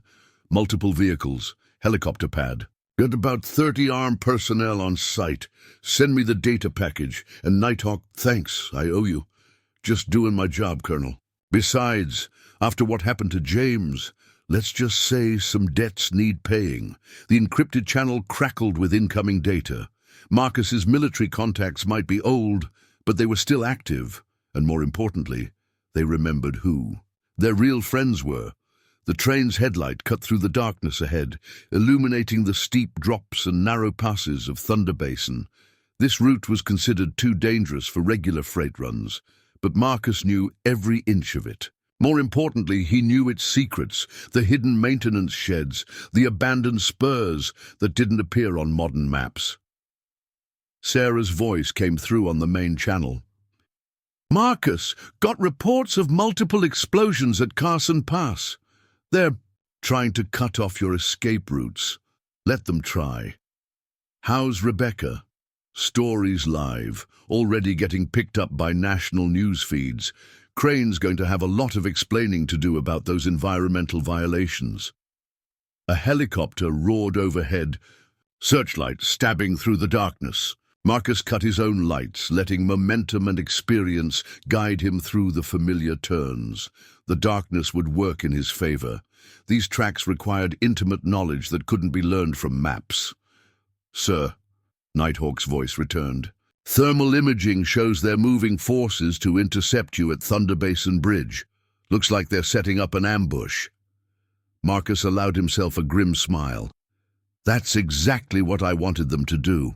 Multiple vehicles, helicopter pad. Got about 30 armed personnel on site. Send me the data package. And Nighthawk, thanks, I owe you. Just doing my job, Colonel. Besides, after what happened to James, let's just say some debts need paying. The encrypted channel crackled with incoming data. Marcus's military contacts might be old, but they were still active. And more importantly, they remembered who their real friends were. The train's headlight cut through the darkness ahead, illuminating the steep drops and narrow passes of Thunder Basin. This route was considered too dangerous for regular freight runs, but Marcus knew every inch of it. More importantly, he knew its secrets, the hidden maintenance sheds, the abandoned spurs that didn't appear on modern maps. Sarah's voice came through on the main channel. Marcus, got reports of multiple explosions at Carson Pass. They're trying to cut off your escape routes. Let them try. How's Rebecca? Stories live, already getting picked up by national news feeds. Crane's going to have a lot of explaining to do about those environmental violations. A helicopter roared overhead, searchlights stabbing through the darkness. Marcus cut his own lights, letting momentum and experience guide him through the familiar turns. The darkness would work in his favor. These tracks required intimate knowledge that couldn't be learned from maps. Sir, Nighthawk's voice returned. Thermal imaging shows they're moving forces to intercept you at Thunder Basin Bridge. Looks like they're setting up an ambush. Marcus allowed himself a grim smile. That's exactly what I wanted them to do.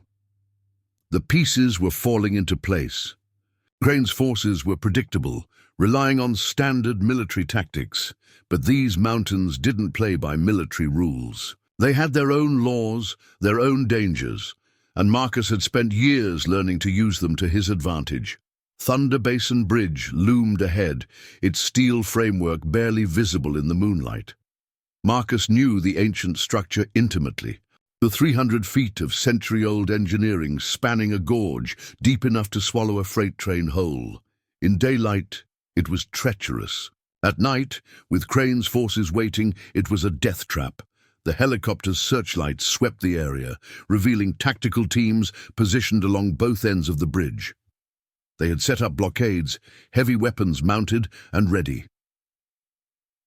The pieces were falling into place. Crane's forces were predictable, relying on standard military tactics, but these mountains didn't play by military rules. They had their own laws, their own dangers, and Marcus had spent years learning to use them to his advantage. Thunder Basin Bridge loomed ahead, its steel framework barely visible in the moonlight. Marcus knew the ancient structure intimately. The 300 feet of century-old engineering spanning a gorge deep enough to swallow a freight train whole. In daylight, it was treacherous. At night, with Crane's forces waiting, it was a death trap. The helicopter's searchlights swept the area, revealing tactical teams positioned along both ends of the bridge. They had set up blockades, heavy weapons mounted and ready.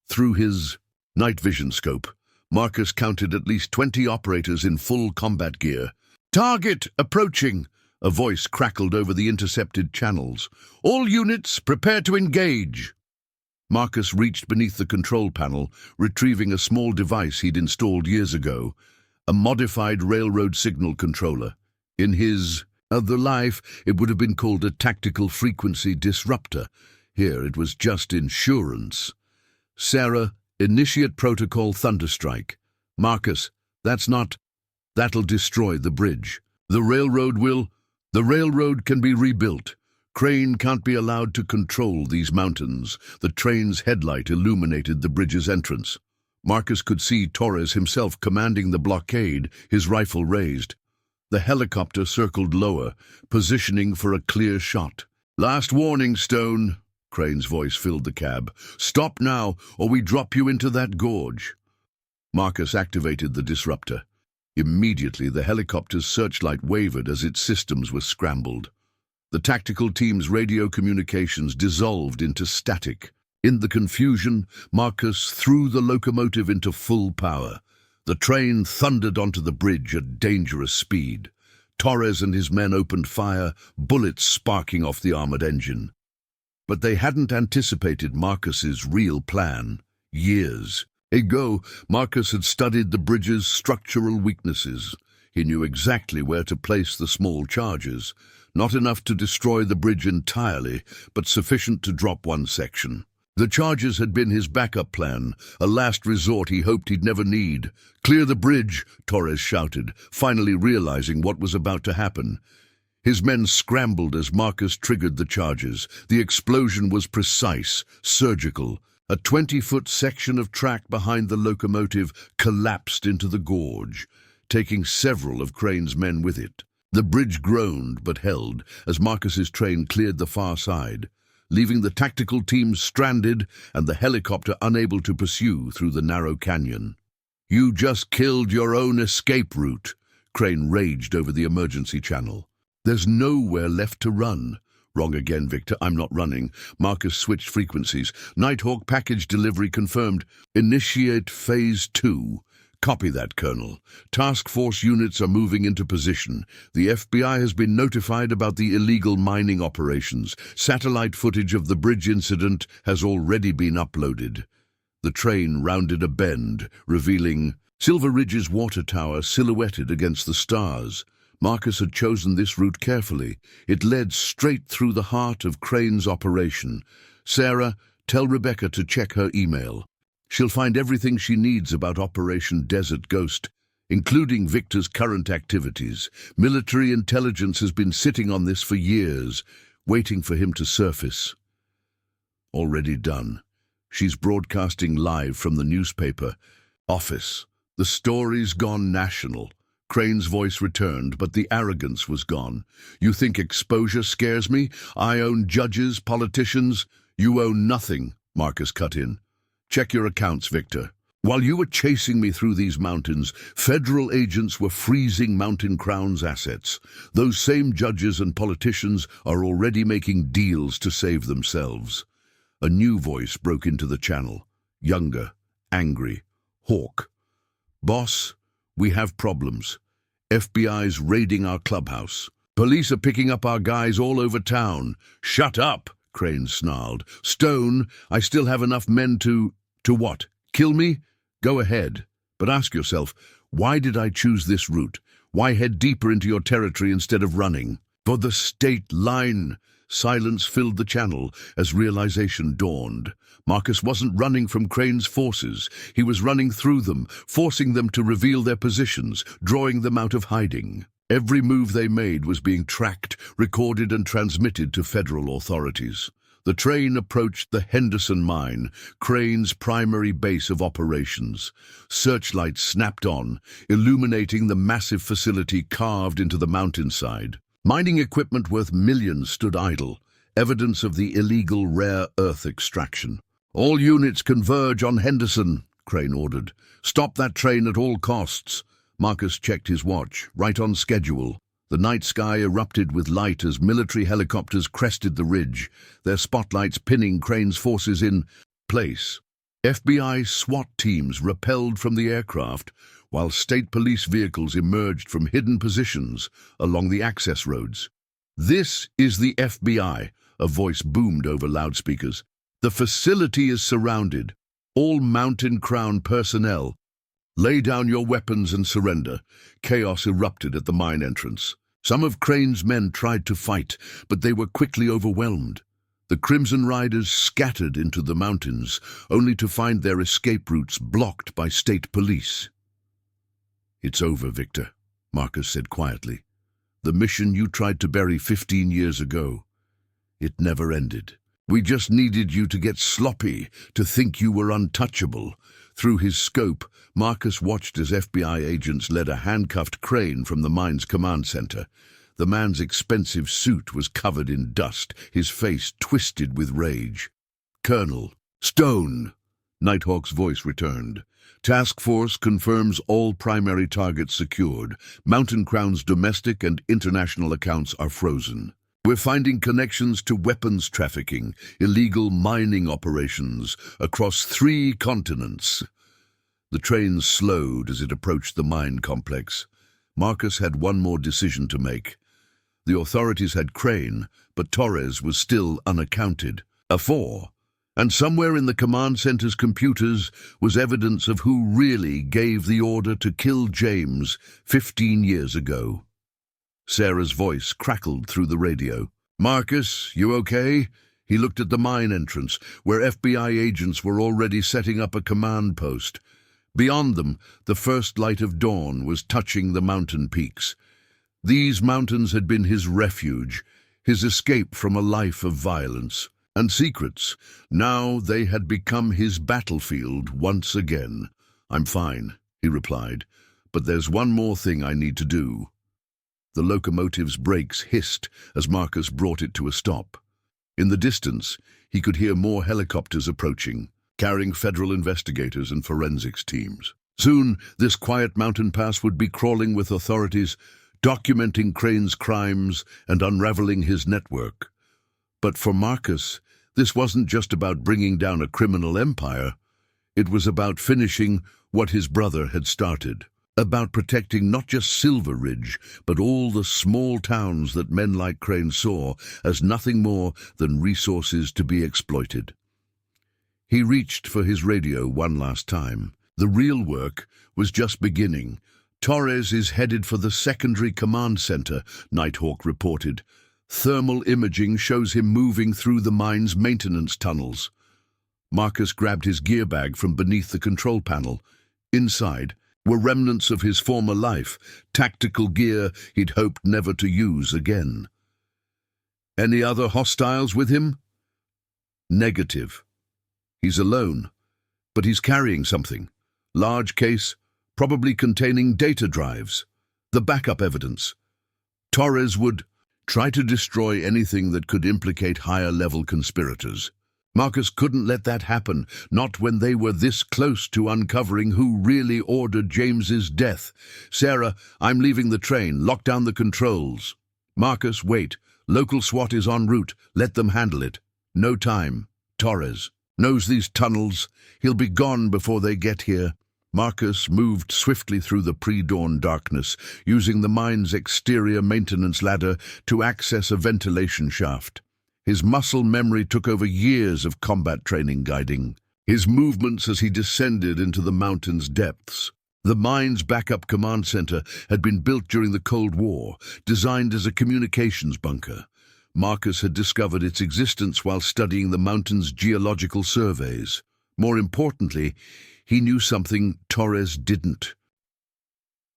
Through his night vision scope, Marcus counted at least 20 operators in full combat gear. Target approaching, a voice crackled over the intercepted channels. All units, prepare to engage. Marcus reached beneath the control panel, retrieving a small device he'd installed years ago, a modified railroad signal controller. In his other life, it would have been called a tactical frequency disruptor. Here it was just insurance. Sarah, initiate protocol Thunderstrike. Marcus, that'll destroy the bridge. The railroad can be rebuilt. Crane can't be allowed to control these mountains. The train's headlight illuminated the bridge's entrance. Marcus could see Torres himself commanding the blockade, his rifle raised. The helicopter circled lower, positioning for a clear shot. Last warning, Stone. Crane's voice filled the cab. Stop now, or we drop you into that gorge. Marcus activated the disruptor. Immediately, the helicopter's searchlight wavered as its systems were scrambled. The tactical team's radio communications dissolved into static. In the confusion, Marcus threw the locomotive into full power. The train thundered onto the bridge at dangerous speed. Torres and his men opened fire, bullets sparking off the armored engine. But they hadn't anticipated Marcus's real plan. Years ago, Marcus had studied the bridge's structural weaknesses. He knew exactly where to place the small charges, not enough to destroy the bridge entirely, but sufficient to drop one section. The charges had been his backup plan, a last resort he hoped he'd never need. Clear the bridge, Torres shouted, finally realizing what was about to happen. His men scrambled as Marcus triggered the charges. The explosion was precise, surgical. A 20-foot section of track behind the locomotive collapsed into the gorge, taking several of Crane's men with it. The bridge groaned but held as Marcus's train cleared the far side, leaving the tactical team stranded and the helicopter unable to pursue through the narrow canyon. You just killed your own escape route, Crane raged over the emergency channel. There's nowhere left to run. Wrong again, Victor. I'm not running. Marcus switched frequencies. Nighthawk package delivery confirmed. Initiate Phase 2. Copy that, Colonel. Task force units are moving into position. The FBI has been notified about the illegal mining operations. Satellite footage of the bridge incident has already been uploaded. The train rounded a bend, revealing Silver Ridge's water tower silhouetted against the stars. Marcus had chosen this route carefully. It led straight through the heart of Crane's operation. Sarah, tell Rebecca to check her email. She'll find everything she needs about Operation Desert Ghost, including Victor's current activities. Military intelligence has been sitting on this for years, waiting for him to surface. Already done. She's broadcasting live from the newspaper. Office. The story's gone national. Crane's voice returned, but the arrogance was gone. You think exposure scares me? I own judges, politicians. You own nothing, Marcus cut in. Check your accounts, Victor. While you were chasing me through these mountains, federal agents were freezing Mountain Crown's assets. Those same judges and politicians are already making deals to save themselves. A new voice broke into the channel. Younger, angry. Hawk. Boss, we have problems. FBI's raiding our clubhouse. Police are picking up our guys all over town. Shut up, Crane snarled. Stone, I still have enough men to what? Kill me? Go ahead. But ask yourself, why did I choose this route? Why head deeper into your territory instead of running? For the state line. Silence filled the channel as realization dawned. Marcus wasn't running from Crane's forces. He was running through them, forcing them to reveal their positions, drawing them out of hiding. Every move they made was being tracked, recorded and transmitted to federal authorities. The train approached the Henderson mine, Crane's primary base of operations. Searchlights snapped on, illuminating the massive facility carved into the mountainside. Mining equipment worth millions stood idle, evidence of the illegal rare earth extraction. All units converge on Henderson, Crane ordered. Stop that train at all costs. Marcus checked his watch, right on schedule. The night sky erupted with light as military helicopters crested the ridge, their spotlights pinning Crane's forces in place. FBI SWAT teams rappelled from the aircraft, while state police vehicles emerged from hidden positions along the access roads. This is the FBI, a voice boomed over loudspeakers. The facility is surrounded. All Mountain Crown personnel, lay down your weapons and surrender. Chaos erupted at the mine entrance. Some of Crane's men tried to fight, but they were quickly overwhelmed. The Crimson Riders scattered into the mountains, only to find their escape routes blocked by state police. "It's over, Victor," Marcus said quietly. "The mission you tried to bury 15 years ago, it never ended. We just needed you to get sloppy, to think you were untouchable." Through his scope, Marcus watched as FBI agents led a handcuffed Crane from the mine's command center. The man's expensive suit was covered in dust, his face twisted with rage. "Colonel Stone," Nighthawk's voice returned. "Task Force confirms all primary targets secured. Mountain Crown's domestic and international accounts are frozen. We're finding connections to weapons trafficking, illegal mining operations across 3 continents." The train slowed as it approached the mine complex. Marcus had one more decision to make. The authorities had Crane, but Torres was still unaccounted. A 4. And somewhere in the command center's computers was evidence of who really gave the order to kill James 15 years ago. Sarah's voice crackled through the radio. "Marcus, you okay?" He looked at the mine entrance, where FBI agents were already setting up a command post. Beyond them, the first light of dawn was touching the mountain peaks. These mountains had been his refuge, his escape from a life of violence and secrets. Now they had become his battlefield once again. "I'm fine," he replied, "but there's one more thing I need to do." The locomotive's brakes hissed as Marcus brought it to a stop. In the distance, he could hear more helicopters approaching, carrying federal investigators and forensics teams. Soon, this quiet mountain pass would be crawling with authorities, documenting Crane's crimes and unraveling his network. But for Marcus, this wasn't just about bringing down a criminal empire. It was about finishing what his brother had started. About protecting not just Silver Ridge, but all the small towns that men like Crane saw as nothing more than resources to be exploited. He reached for his radio one last time. The real work was just beginning. "Torres is headed for the secondary command center," Nighthawk reported. "Thermal imaging shows him moving through the mine's maintenance tunnels." Marcus grabbed his gear bag from beneath the control panel. Inside were remnants of his former life, tactical gear he'd hoped never to use again. "Any other hostiles with him?" "Negative. He's alone, but he's carrying something. Large case, probably containing data drives. The backup evidence. Torres would try to destroy anything that could implicate higher-level conspirators." Marcus couldn't let that happen, not when they were this close to uncovering who really ordered James's death. "Sarah, I'm leaving the train. Lock down the controls." "Marcus, wait. Local SWAT is en route. Let them handle it." "No time. Torres knows these tunnels. He'll be gone before they get here." Marcus moved swiftly through the pre-dawn darkness, using the mine's exterior maintenance ladder to access a ventilation shaft. His muscle memory took over years of combat training guiding his movements as he descended into the mountain's depths. The mine's backup command center had been built during the Cold War, designed as a communications bunker. Marcus had discovered its existence while studying the mountain's geological surveys. More importantly, he knew something Torres didn't.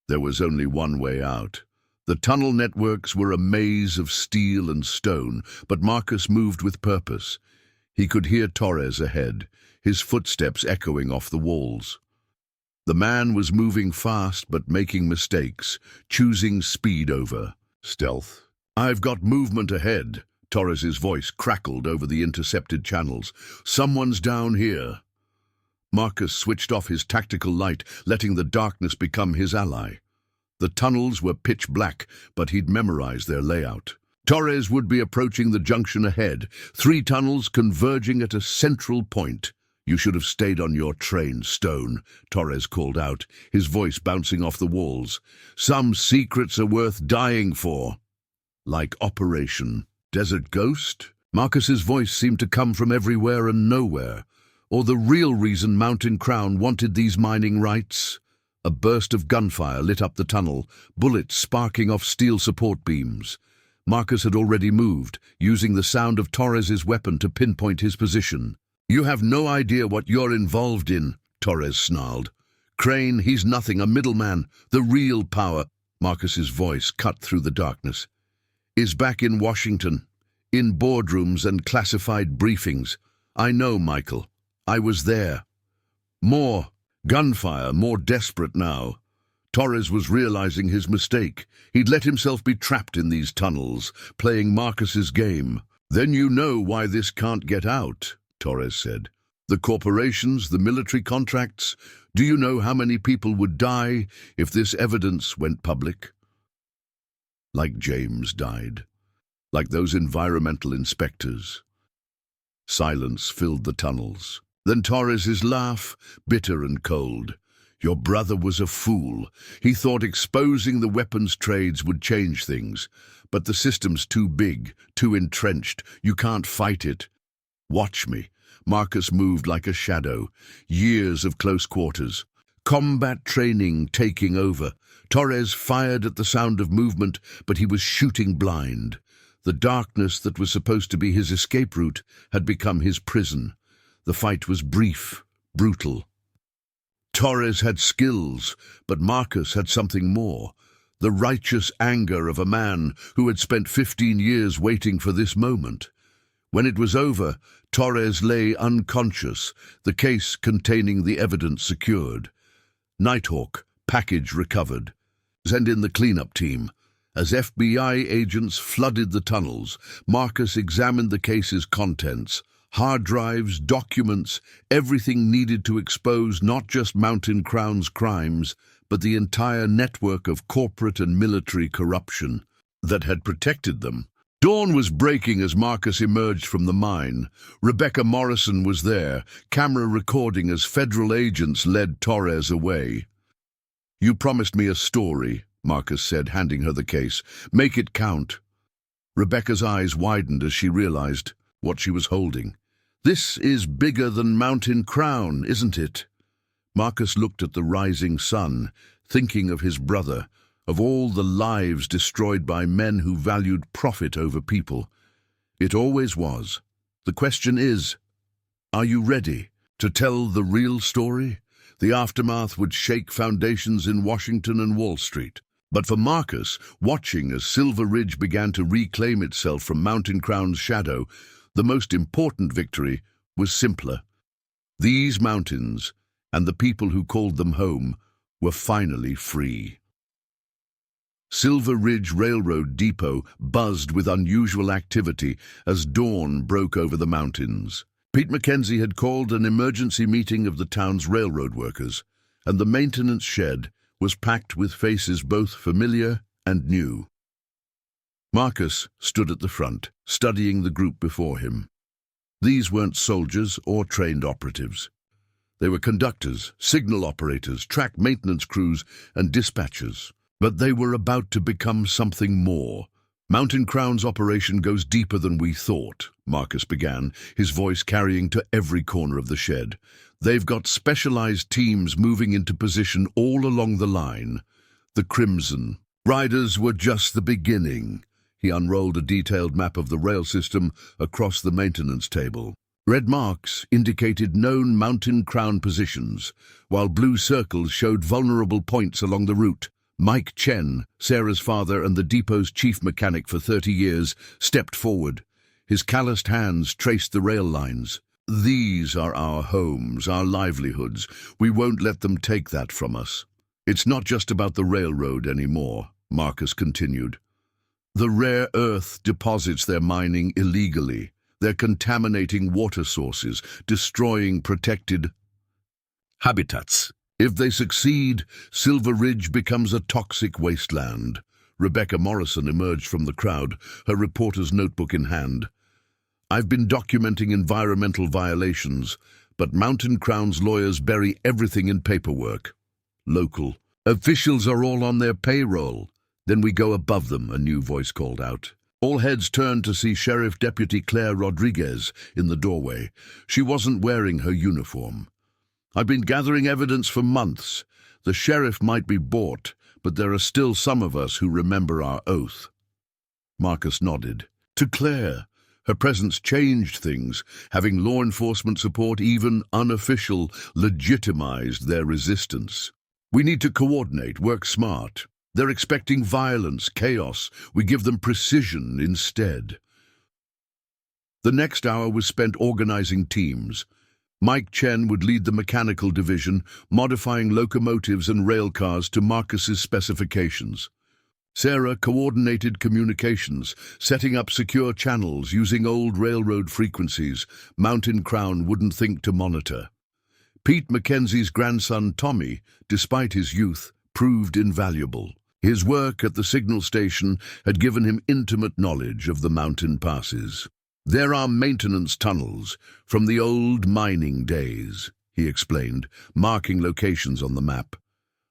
There was only one way out. The tunnel networks were a maze of steel and stone, but Marcus moved with purpose. He could hear Torres ahead, his footsteps echoing off the walls. The man was moving fast but making mistakes, choosing speed over stealth. "I've got movement ahead," Torres's voice crackled over the intercepted channels. "Someone's down here." Marcus switched off his tactical light, letting the darkness become his ally. The tunnels were pitch black, but he'd memorized their layout. Torres would be approaching the junction ahead, 3 tunnels converging at a central point. "You should have stayed on your train, Stone," Torres called out, his voice bouncing off the walls. "Some secrets are worth dying for." "Like Operation Desert Ghost?" Marcus's voice seemed to come from everywhere and nowhere. "Or the real reason Mountain Crown wanted these mining rights?" A burst of gunfire lit up the tunnel, bullets sparking off steel support beams. Marcus had already moved, using the sound of Torres's weapon to pinpoint his position. "You have no idea what you're involved in," Torres snarled. "Crane, he's nothing, a middleman. The real power," Marcus's voice cut through the darkness, "is back in Washington, in boardrooms and classified briefings. I know, Michael. I was there." More gunfire, more desperate now. Torres was realizing his mistake. He'd let himself be trapped in these tunnels, playing Marcus's game. "Then you know why this can't get out," Torres said. "The corporations, the military contracts. Do you know how many people would die if this evidence went public?" Like James died. Like those environmental inspectors. Silence filled the tunnels. Then Torres's laugh, bitter and cold. "Your brother was a fool. He thought exposing the weapons trades would change things. But the system's too big, too entrenched. You can't fight it. Watch me." Marcus moved like a shadow. Years of close quarters. Combat training taking over. Torres fired at the sound of movement, but he was shooting blind. The darkness that was supposed to be his escape route had become his prison. The fight was brief, brutal. Torres had skills, but Marcus had something more. The righteous anger of a man who had spent 15 years waiting for this moment. When it was over, Torres lay unconscious, the case containing the evidence secured. Nighthawk, package recovered. And in the cleanup team. As FBI agents flooded the tunnels, Marcus examined the case's contents. Hard drives, documents, everything needed to expose not just Mountain Crown's crimes, but the entire network of corporate and military corruption that had protected them. Dawn was breaking as Marcus emerged from the mine. Rebecca Morrison was there, camera recording as federal agents led Torres away. "You promised me a story," Marcus said, handing her the case. "Make it count." Rebecca's eyes widened as she realized what she was holding. "This is bigger than Mountain Crown, isn't it?" Marcus looked at the rising sun, thinking of his brother, of all the lives destroyed by men who valued profit over people. It always was. The question is, are you ready to tell the real story? The aftermath would shake foundations in Washington and Wall Street. But for Marcus, watching as Silver Ridge began to reclaim itself from Mountain Crown's shadow, the most important victory was simpler. These mountains, and the people who called them home, were finally free. Silver Ridge Railroad Depot buzzed with unusual activity as dawn broke over the mountains. Pete Mackenzie had called an emergency meeting of the town's railroad workers, and the maintenance shed was packed with faces both familiar and new. Marcus stood at the front, studying the group before him. These weren't soldiers or trained operatives. They were conductors, signal operators, track maintenance crews, and dispatchers. But they were about to become something more. "Mountain Crown's operation goes deeper than we thought," Marcus began, his voice carrying to every corner of the shed. "They've got specialized teams moving into position all along the line. The Crimson Riders were just the beginning." He unrolled a detailed map of the rail system across the maintenance table. Red marks indicated known Mountain Crown positions, while blue circles showed vulnerable points along the route. Mike Chen, Sarah's father and the depot's chief mechanic for 30 years, stepped forward. His calloused hands traced the rail lines. "These are our homes, our livelihoods. We won't let them take that from us." "It's not just about the railroad anymore," Marcus continued. "The rare earth deposits they're mining illegally. They're contaminating water sources, destroying protected habitats. If they succeed, Silver Ridge becomes a toxic wasteland." Rebecca Morrison emerged from the crowd, her reporter's notebook in hand. "I've been documenting environmental violations, but Mountain Crown's lawyers bury everything in paperwork. Local officials are all on their payroll." "Then we go above them," a new voice called out. All heads turned to see Sheriff Deputy Claire Rodriguez in the doorway. She wasn't wearing her uniform. "I've been gathering evidence for months. The sheriff might be bought, but there are still some of us who remember our oath. Marcus nodded. To Claire, her presence changed things. Having law enforcement support, even unofficial, legitimized their resistance. We need to coordinate, work smart. They're expecting violence, chaos. We give them precision instead. The next hour was spent organizing teams. Mike Chen would lead the mechanical division, modifying locomotives and rail cars to Marcus's specifications. Sarah coordinated communications, setting up secure channels using old railroad frequencies Mountain Crown wouldn't think to monitor. Pete Mackenzie's grandson Tommy, despite his youth, proved invaluable. His work at the signal station had given him intimate knowledge of the mountain passes. There are maintenance tunnels from the old mining days, he explained, marking locations on the map.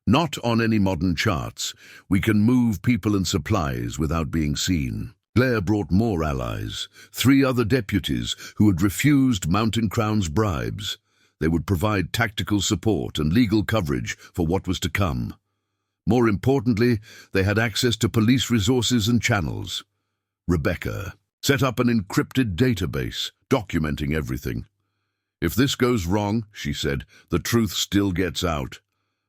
Not on any modern charts. We can move people and supplies without being seen. Claire brought more allies, 3 other deputies who had refused Mountain Crown's bribes. They would provide tactical support and legal coverage for what was to come. More importantly, they had access to police resources and channels. Rebecca set up an encrypted database, documenting everything. If this goes wrong, she said, the truth still gets out.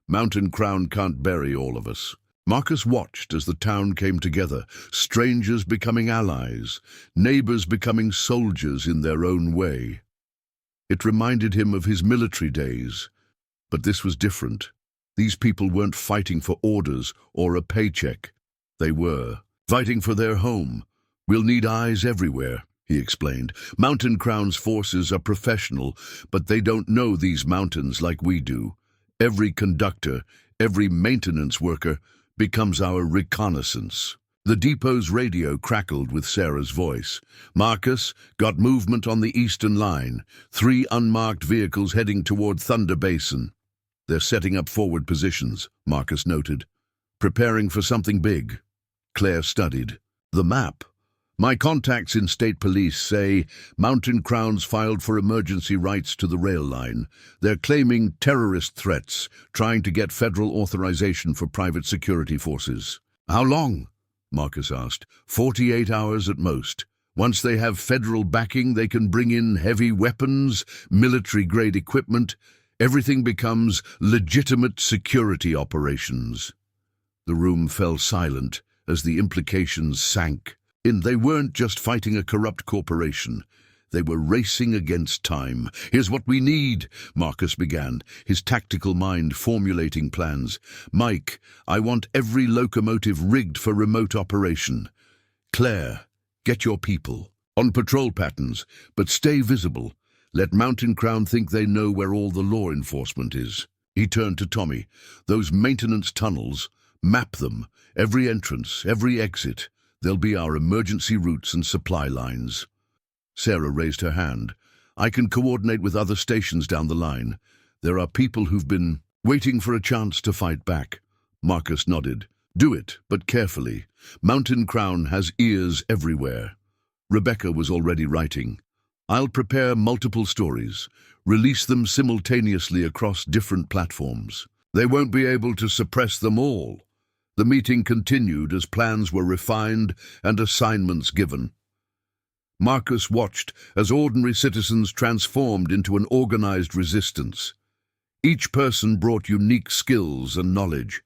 Mountain Crown can't bury all of us. Marcus watched as the town came together, strangers becoming allies, neighbors becoming soldiers in their own way. It reminded him of his military days, but this was different. These people weren't fighting for orders or a paycheck. They were fighting for their home. We'll need eyes everywhere, he explained. Mountain Crown's forces are professional, but they don't know these mountains like we do. Every conductor, every maintenance worker becomes our reconnaissance. The depot's radio crackled with Sarah's voice. Marcus got movement on the eastern line. 3 unmarked vehicles heading toward Thunder Basin. They're setting up forward positions, Marcus noted. Preparing for something big. Claire studied. The map. My contacts in state police say Mountain Crown's filed for emergency rights to the rail line. They're claiming terrorist threats, trying to get federal authorization for private security forces. How long? Marcus asked. 48 hours at most. Once they have federal backing, they can bring in heavy weapons, military-grade equipment. Everything becomes legitimate security operations. The room fell silent as the implications sank. They weren't just fighting a corrupt corporation. They were racing against time. Here's what we need, Marcus began, his tactical mind formulating plans. Mike, I want every locomotive rigged for remote operation. Claire, get your people on patrol patterns, but stay visible. Let Mountain Crown think they know where all the law enforcement is. He turned to Tommy. Those maintenance tunnels, map them. Every entrance, every exit. They'll be our emergency routes and supply lines. Sarah raised her hand. I can coordinate with other stations down the line. There are people who've been waiting for a chance to fight back. Marcus nodded. Do it, but carefully. Mountain Crown has ears everywhere. Rebecca was already writing. I'll prepare multiple stories, release them simultaneously across different platforms. They won't be able to suppress them all. The meeting continued as plans were refined and assignments given. Marcus watched as ordinary citizens transformed into an organized resistance. Each person brought unique skills and knowledge,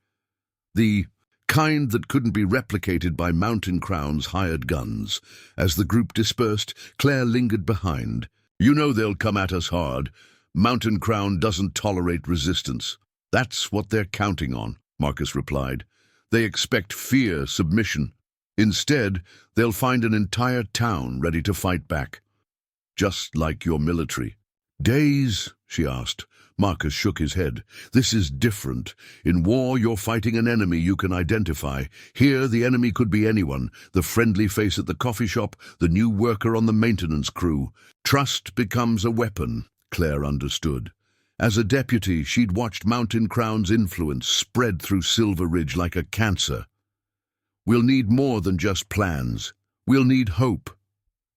the kind that couldn't be replicated by Mountain Crown's hired guns. As the group dispersed, Claire lingered behind. You know they'll come at us hard. Mountain Crown doesn't tolerate resistance. That's what they're counting on, Marcus replied. They expect fear, submission. Instead, they'll find an entire town ready to fight back. Just like your military. Days, she asked. Marcus shook his head. This is different. In war, you're fighting an enemy you can identify. Here, the enemy could be anyone. The friendly face at the coffee shop, the new worker on the maintenance crew. Trust becomes a weapon, Claire understood. As a deputy, she'd watched Mountain Crown's influence spread through Silver Ridge like a cancer. We'll need more than just plans. We'll need hope.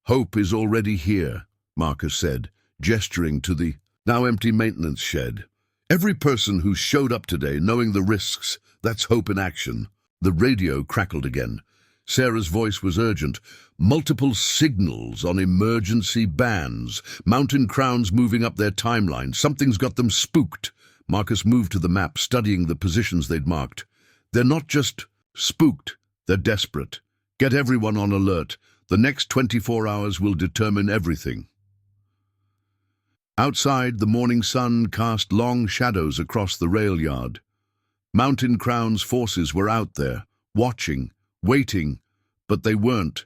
Hope is already here, Marcus said, gesturing to the now empty maintenance shed. Every person who showed up today knowing the risks, that's hope in action. The radio crackled again. Sarah's voice was urgent. Multiple signals on emergency bands. Mountain crowns moving up their timeline. Something's got them spooked. Marcus moved to the map, studying the positions they'd marked. They're not just spooked, they're desperate. Get everyone on alert. The next 24 hours will determine everything. Outside, the morning sun cast long shadows across the rail yard. Mountain Crown's forces were out there, watching, waiting, but they weren't.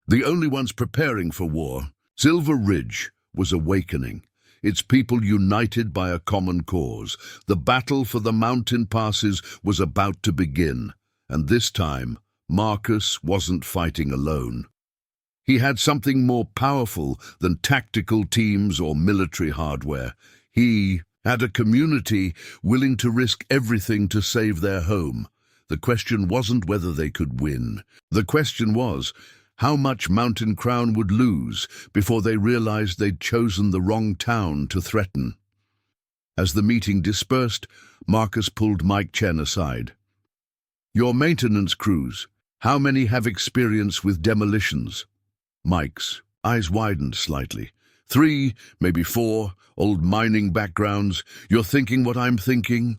The only ones preparing for war. Silver Ridge was awakening, its people united by a common cause. The battle for the mountain passes was about to begin, and this time, Marcus wasn't fighting alone. He had something more powerful than tactical teams or military hardware. He had a community willing to risk everything to save their home. The question wasn't whether they could win. The question was how much Mountain Crown would lose before they realized they'd chosen the wrong town to threaten. As the meeting dispersed, Marcus pulled Mike Chen aside. "Your maintenance crews, how many have experience with demolitions?" Mike's eyes widened slightly. 3, maybe 4, old mining backgrounds. You're thinking what I'm thinking?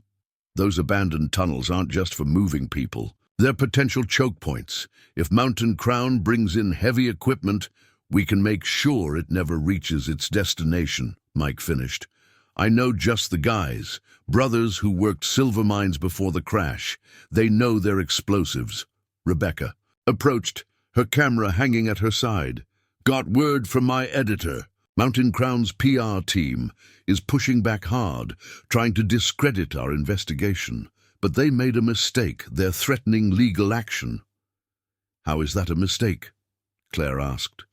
Those abandoned tunnels aren't just for moving people. They're potential choke points. If Mountain Crown brings in heavy equipment, we can make sure it never reaches its destination, Mike finished. I know just the guys, brothers who worked silver mines before the crash. They know their explosives. Rebecca approached, her camera hanging at her side. "Got word from my editor. Mountain Crown's PR team is pushing back hard, trying to discredit our investigation. But they made a mistake. They're threatening legal action." "How is that a mistake?" Claire asked.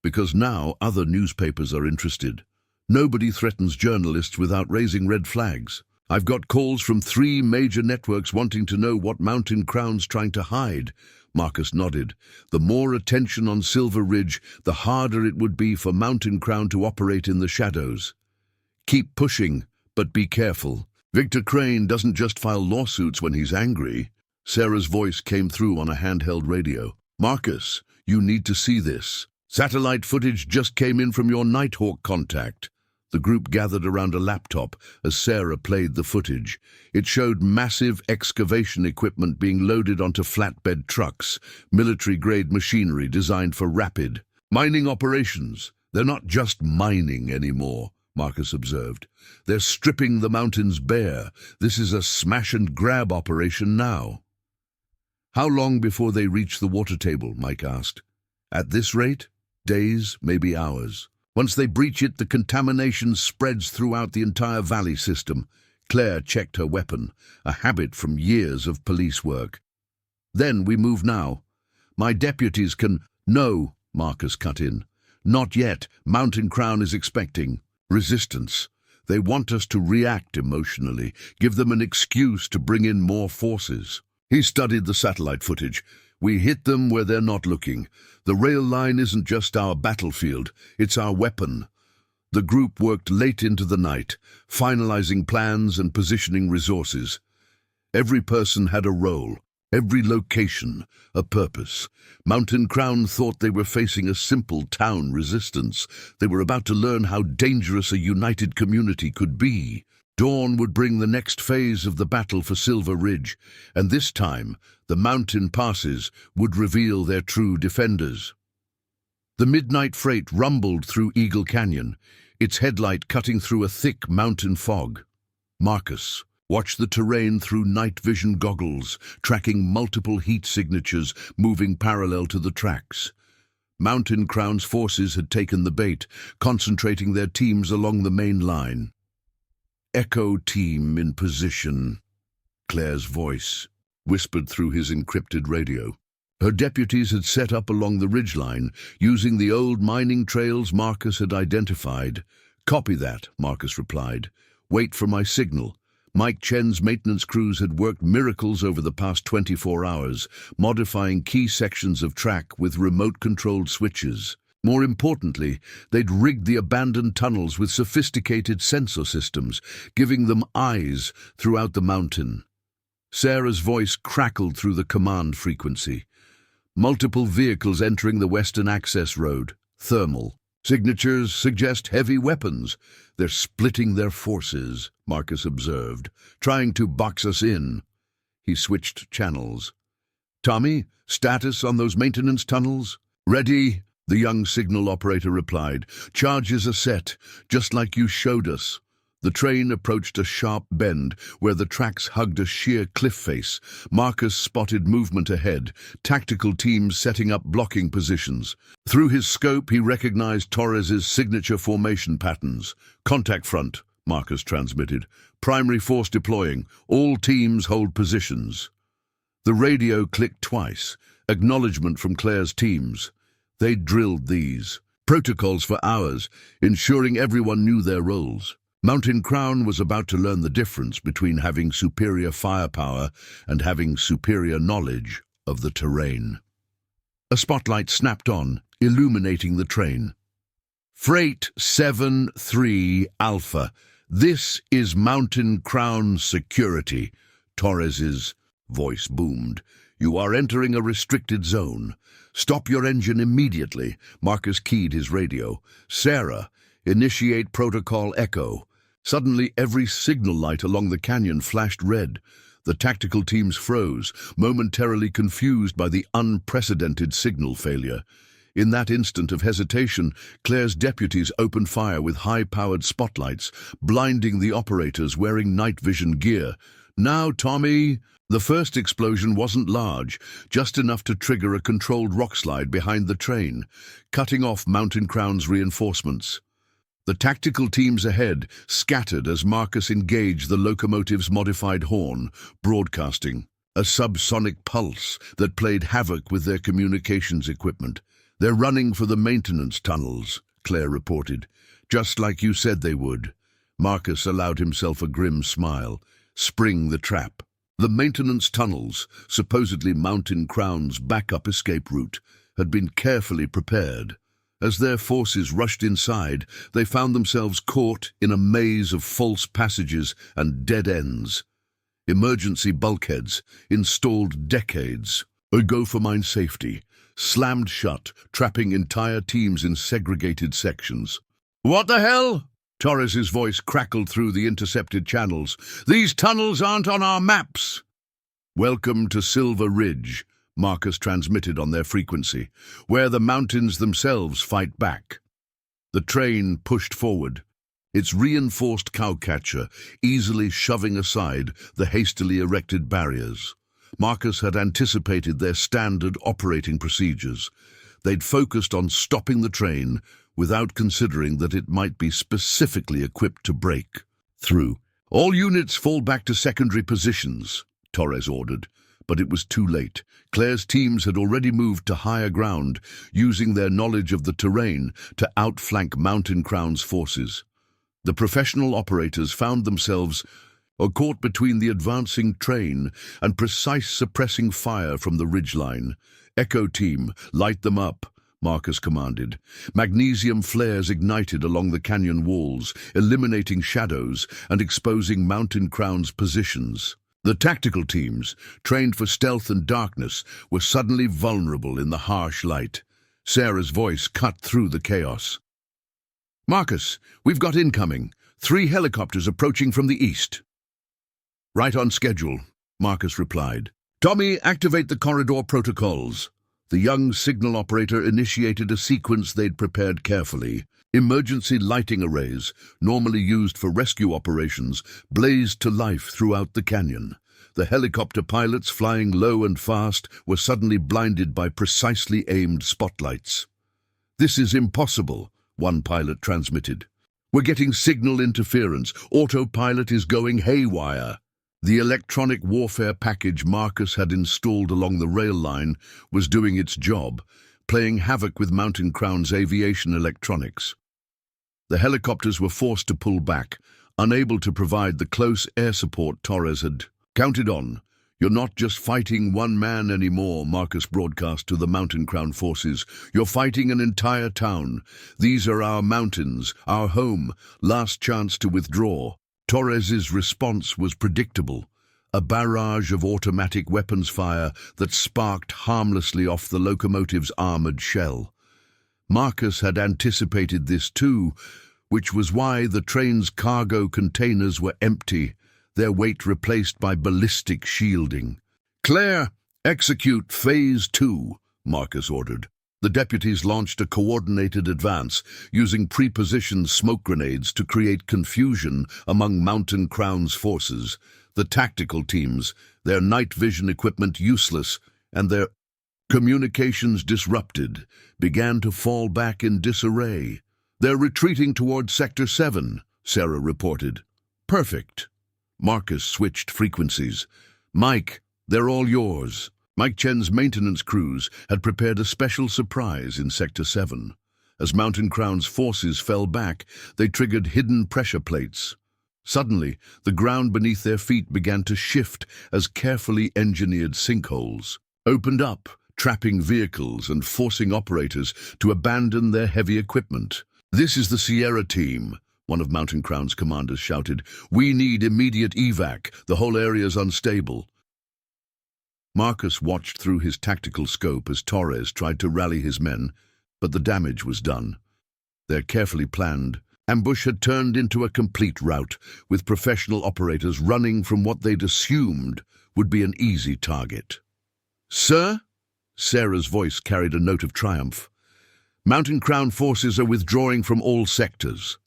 "Because now other newspapers are interested. Nobody threatens journalists without raising red flags. I've got calls from 3 major networks wanting to know what Mountain Crown's trying to hide." Marcus nodded. The more attention on Silver Ridge, the harder it would be for Mountain Crown to operate in the shadows. "Keep pushing, but be careful. Victor Crane doesn't just file lawsuits when he's angry." Sarah's voice came through on a handheld radio. "Marcus, you need to see this. Satellite footage just came in from your Nighthawk contact." The group gathered around a laptop as Sarah played the footage. It showed massive excavation equipment being loaded onto flatbed trucks, military-grade machinery designed for rapid mining operations. "They're not just mining anymore," Marcus observed. "They're stripping the mountains bare. This is a smash-and-grab operation now." "How long before they reach the water table?" Mike asked. "At this rate, days, maybe hours. Once they breach it, the contamination spreads throughout the entire valley system." Claire checked her weapon, a habit from years of police work. "Then we move now. My deputies can—" "No," Marcus cut in. "Not yet. Mountain Crown is expecting resistance. They want us to react emotionally, give them an excuse to bring in more forces." He studied the satellite footage. "We hit them where they're not looking. The rail line isn't just our battlefield, it's our weapon." The group worked late into the night, finalizing plans and positioning resources. Every person had a role, every location, a purpose. Mountain Crown thought they were facing a simple town resistance. They were about to learn how dangerous a united community could be. Dawn would bring the next phase of the battle for Silver Ridge, and this time the mountain passes would reveal their true defenders. The midnight freight rumbled through Eagle Canyon, its headlight cutting through a thick mountain fog. Marcus watched the terrain through night vision goggles, tracking multiple heat signatures moving parallel to the tracks. Mountain Crown's forces had taken the bait, concentrating their teams along the main line. "Echo team in position," Claire's voice whispered through his encrypted radio. Her deputies had set up along the ridgeline, using the old mining trails Marcus had identified. "Copy that," Marcus replied. "Wait for my signal." Mike Chen's maintenance crews had worked miracles over the past 24 hours, modifying key sections of track with remote-controlled switches. More importantly, they'd rigged the abandoned tunnels with sophisticated sensor systems, giving them eyes throughout the mountain. Sarah's voice crackled through the command frequency. Multiple vehicles entering the western access road. Thermal. Signatures suggest heavy weapons. They're splitting their forces, Marcus observed, trying to box us in. He switched channels. Tommy, status on those maintenance tunnels? Ready, the young signal operator replied. Charges are set, just like you showed us. The train approached a sharp bend where the tracks hugged a sheer cliff face. Marcus spotted movement ahead, tactical teams setting up blocking positions. Through his scope, he recognized Torres's signature formation patterns. Contact front, Marcus transmitted. Primary force deploying. All teams hold positions. The radio clicked twice. Acknowledgement from Claire's teams. They drilled these. Protocols for hours, ensuring everyone knew their roles. Mountain Crown was about to learn the difference between having superior firepower and having superior knowledge of the terrain. A spotlight snapped on, illuminating the train. Freight 7-3 Alpha. This is Mountain Crown Security. Torres's voice boomed. You are entering a restricted zone. Stop your engine immediately. Marcus keyed his radio. Sarah, initiate protocol Echo. Suddenly, every signal light along the canyon flashed red. The tactical teams froze, momentarily confused by the unprecedented signal failure. In that instant of hesitation, Claire's deputies opened fire with high-powered spotlights, blinding the operators wearing night vision gear. Now, Tommy! The first explosion wasn't large, just enough to trigger a controlled rockslide behind the train, cutting off Mountain Crown's reinforcements. The tactical teams ahead scattered as Marcus engaged the locomotive's modified horn, broadcasting a subsonic pulse that played havoc with their communications equipment. They're running for the maintenance tunnels, Claire reported, just like you said they would. Marcus allowed himself a grim smile. Spring the trap. The maintenance tunnels, supposedly Mountain Crown's backup escape route, had been carefully prepared. As their forces rushed inside, they found themselves caught in a maze of false passages and dead ends. Emergency bulkheads, installed decades ago for mine safety, slammed shut, trapping entire teams in segregated sections. What the hell? Torres's voice crackled through the intercepted channels. These tunnels aren't on our maps. Welcome to Silver Ridge, Marcus transmitted on their frequency, where the mountains themselves fight back. The train pushed forward, its reinforced cowcatcher easily shoving aside the hastily erected barriers. Marcus had anticipated their standard operating procedures. They'd focused on stopping the train without considering that it might be specifically equipped to break through. All units fall back to secondary positions, Torres ordered. But it was too late. Claire's teams had already moved to higher ground, using their knowledge of the terrain to outflank Mountain Crown's forces. The professional operators found themselves caught between the advancing train and precise suppressing fire from the ridgeline. Echo team, light them up, Marcus commanded. Magnesium flares ignited along the canyon walls, eliminating shadows and exposing Mountain Crown's positions. The tactical teams, trained for stealth and darkness, were suddenly vulnerable in the harsh light. Sarah's voice cut through the chaos. Marcus, we've got incoming. 3 helicopters approaching from the east. Right on schedule, Marcus replied. Tommy, activate the corridor protocols. The young signal operator initiated a sequence they'd prepared carefully. Emergency lighting arrays, normally used for rescue operations, blazed to life throughout the canyon. The helicopter pilots, flying low and fast, were suddenly blinded by precisely aimed spotlights. This is impossible, one pilot transmitted. We're getting signal interference. Autopilot is going haywire. The electronic warfare package Marcus had installed along the rail line was doing its job, playing havoc with Mountain Crown's aviation electronics. The helicopters were forced to pull back, unable to provide the close air support Torres had counted on. You're not just fighting one man anymore, Marcus broadcast to the Mountain Crown forces. You're fighting an entire town. These are our mountains, our home. Last chance to withdraw. Torres's response was predictable. A barrage of automatic weapons fire that sparked harmlessly off the locomotive's armored shell. Marcus had anticipated this too, which was why the train's cargo containers were empty, their weight replaced by ballistic shielding. "Claire, execute Phase 2, Marcus ordered. The deputies launched a coordinated advance, using pre-positioned smoke grenades to create confusion among Mountain Crown's forces. The tactical teams, their night vision equipment useless, and their communications disrupted, began to fall back in disarray. "They're retreating towards Sector 7, Sarah reported. "Perfect." Marcus switched frequencies. "Mike, they're all yours." Mike Chen's maintenance crews had prepared a special surprise in Sector 7. As Mountain Crown's forces fell back, they triggered hidden pressure plates. Suddenly, the ground beneath their feet began to shift as carefully engineered sinkholes opened up, trapping vehicles and forcing operators to abandon their heavy equipment. "This is the Sierra team," one of Mountain Crown's commanders shouted. "We need immediate evac. The whole area's unstable." Marcus watched through his tactical scope as Torres tried to rally his men, but the damage was done. Their carefully planned ambush had turned into a complete rout, with professional operators running from what they'd assumed would be an easy target. "Sir?" Sarah's voice carried a note of triumph. "Mountain Crown forces are withdrawing from all sectors.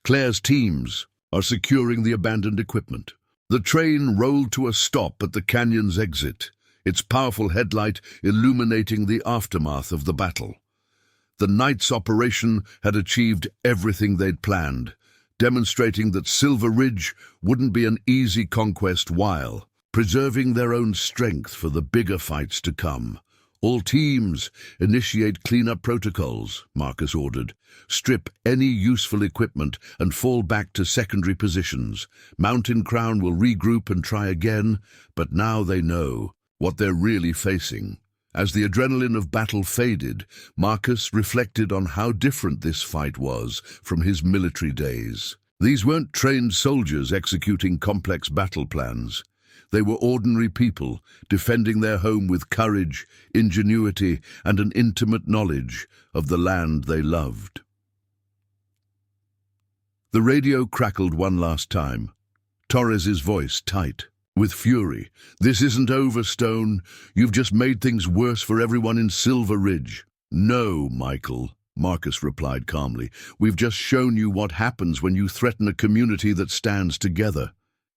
Claire's teams are securing the abandoned equipment." The train rolled to a stop at the canyon's exit, its powerful headlight illuminating the aftermath of the battle. The night's operation had achieved everything they'd planned, demonstrating that Silver Ridge wouldn't be an easy conquest while preserving their own strength for the bigger fights to come. "All teams, initiate cleanup protocols," Marcus ordered. "Strip any useful equipment and fall back to secondary positions. Mountain Crown will regroup and try again, but now they know what they're really facing." As the adrenaline of battle faded, Marcus reflected on how different this fight was from his military days. These weren't trained soldiers executing complex battle plans. They were ordinary people, defending their home with courage, ingenuity, and an intimate knowledge of the land they loved. The radio crackled one last time, Torres's voice tight with fury. "This isn't over, Stone. You've just made things worse for everyone in Silver Ridge." "No, Michael," Marcus replied calmly. "We've just shown you what happens when you threaten a community that stands together.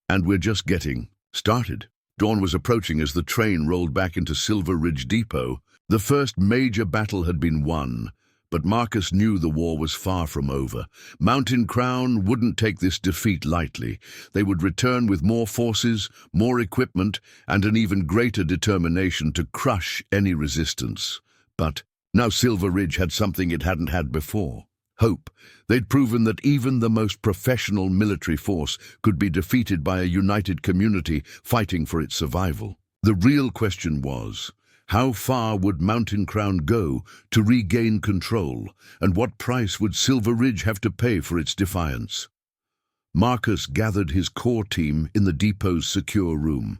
And we're just getting started." Dawn was approaching as the train rolled back into Silver Ridge Depot. The first major battle had been won, but Marcus knew the war was far from over. Mountain Crown wouldn't take this defeat lightly. They would return with more forces, more equipment, and an even greater determination to crush any resistance. But now Silver Ridge had something it hadn't had before: hope. They'd proven that even the most professional military force could be defeated by a united community fighting for its survival. The real question was, how far would Mountain Crown go to regain control, and what price would Silver Ridge have to pay for its defiance? Marcus gathered his core team in the depot's secure room.